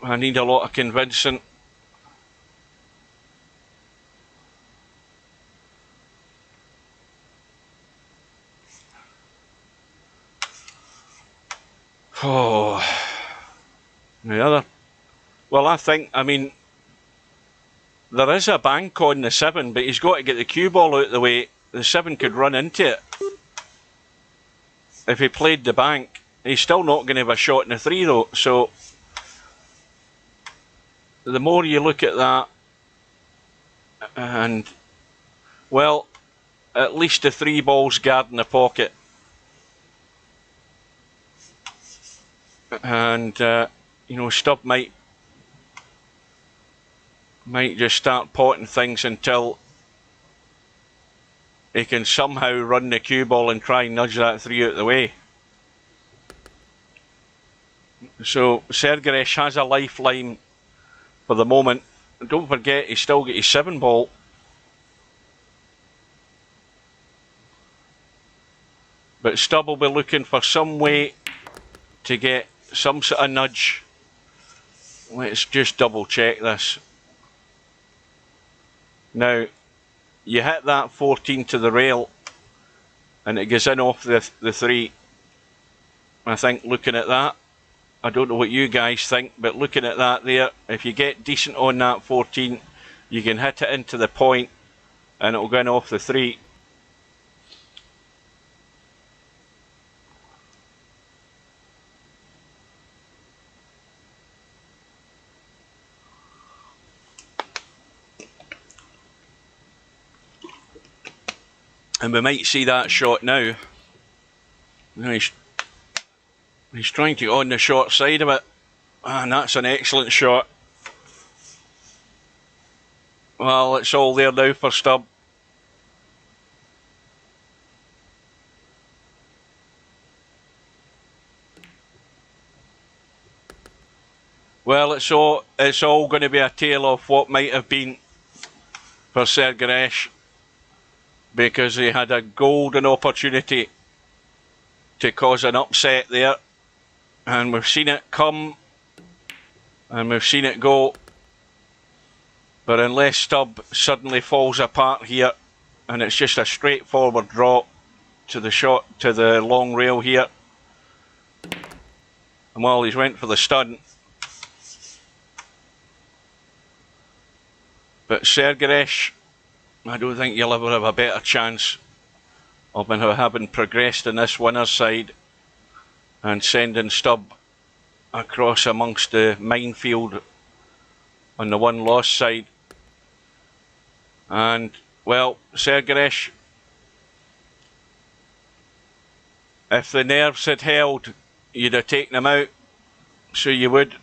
I need a lot of convincing. Oh, the other. Well, I mean, there is a bank on the 7, but he's got to get the cue ball out of the way. The 7 could run into it. If he played the bank, he's still not going to have a shot in the 3 though. So, the more you look at that, and, well, at least the 3 balls guard in the pocket. And, you know, Stubb might just start potting things until he can somehow run the cue ball and try and nudge that 3 out of the way. So Sergeresh has a lifeline for the moment. Don't forget, he's still got his 7 ball. But Stubb will be looking for some way to get some sort of nudge. Let's just double check this. Now, you hit that 14 to the rail and it goes in off the 3. I think looking at that, I don't know what you guys think, but looking at that there, if you get decent on that 14, you can hit it into the point and it'll go in off the 3. And we might see that shot now. He's trying to go on the short side of it. And that's an excellent shot. Well, it's all there now for Stubb. Well, it's all going to be a tale of what might have been for Sergeresh, because he had a golden opportunity to cause an upset there, and we've seen it come and we've seen it go. But unless Stubb suddenly falls apart here and it's just a straightforward draw to the shot, to the long rail here, and well, he's went for the stun. But Sergeresh, I don't think you'll ever have a better chance of having progressed in this winner's side and sending Stubb across amongst the minefield on the one loss side. And, well, Sergeresh, if the nerves had held, you'd have taken him out, so you would.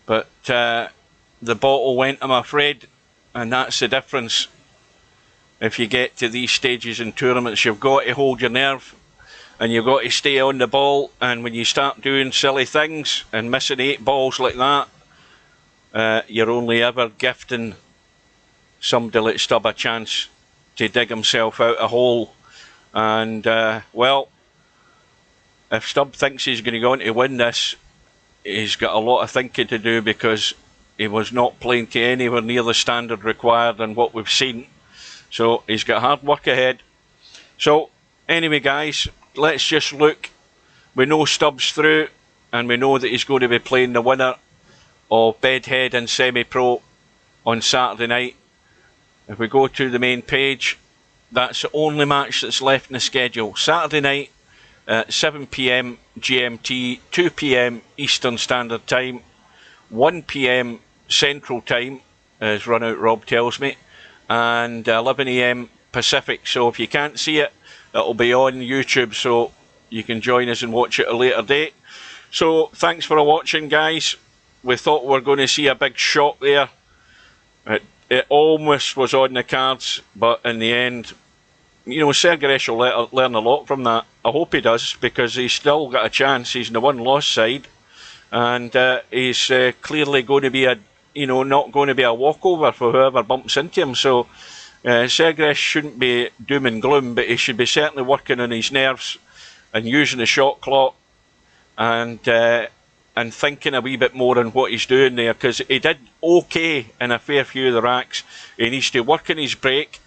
But the bottle went, I'm afraid. And that's the difference. If you get to these stages in tournaments, you've got to hold your nerve and you've got to stay on the ball. And when you start doing silly things and missing 8 balls like that, you're only ever gifting somebody like Stubb a chance to dig himself out a hole. And, well, if Stubb thinks he's going to go on to win this, he's got a lot of thinking to do, because he was not playing to anywhere near the standard required and what we've seen. So he's got hard work ahead. So anyway, guys, let's just look. We know Stubb's through, and we know that he's going to be playing the winner of Bedhead and Semi-Pro on Saturday night. If we go to the main page, that's the only match that's left in the schedule. Saturday night, 7 p.m. GMT, 2 p.m. Eastern Standard Time, 1 p.m. Central Time, as Run Out Rob tells me, and 11 a.m. Pacific. So if you can't see it, it'll be on YouTube, so you can join us and watch it at a later date. So thanks for watching, guys. We thought we were going to see a big shock there. It almost was on the cards, but in the end, you know, Sergeresh will learn a lot from that. I hope he does, because he's still got a chance. He's in the one-loss side, and he's clearly going to be not going to be a walkover for whoever bumps into him. So Sergeresh shouldn't be doom and gloom, but he should be certainly working on his nerves and using the shot clock and thinking a wee bit more on what he's doing there, because he did okay in a fair few of the racks. He needs to work on his break,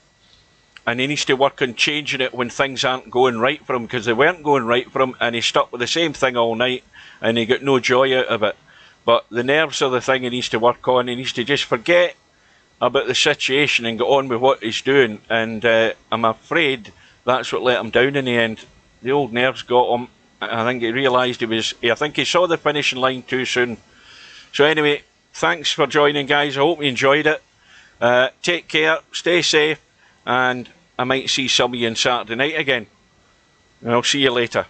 and he needs to work on changing it when things aren't going right for him, because they weren't going right for him, and he stuck with the same thing all night, and he got no joy out of it. But the nerves are the thing he needs to work on. He needs to just forget about the situation and get on with what he's doing, and I'm afraid that's what let him down in the end. The old nerves got him. I think he realised I think he saw the finishing line too soon. So anyway, thanks for joining, guys. I hope you enjoyed it. Take care, stay safe, and I might see some of you on Saturday night again. And I'll see you later.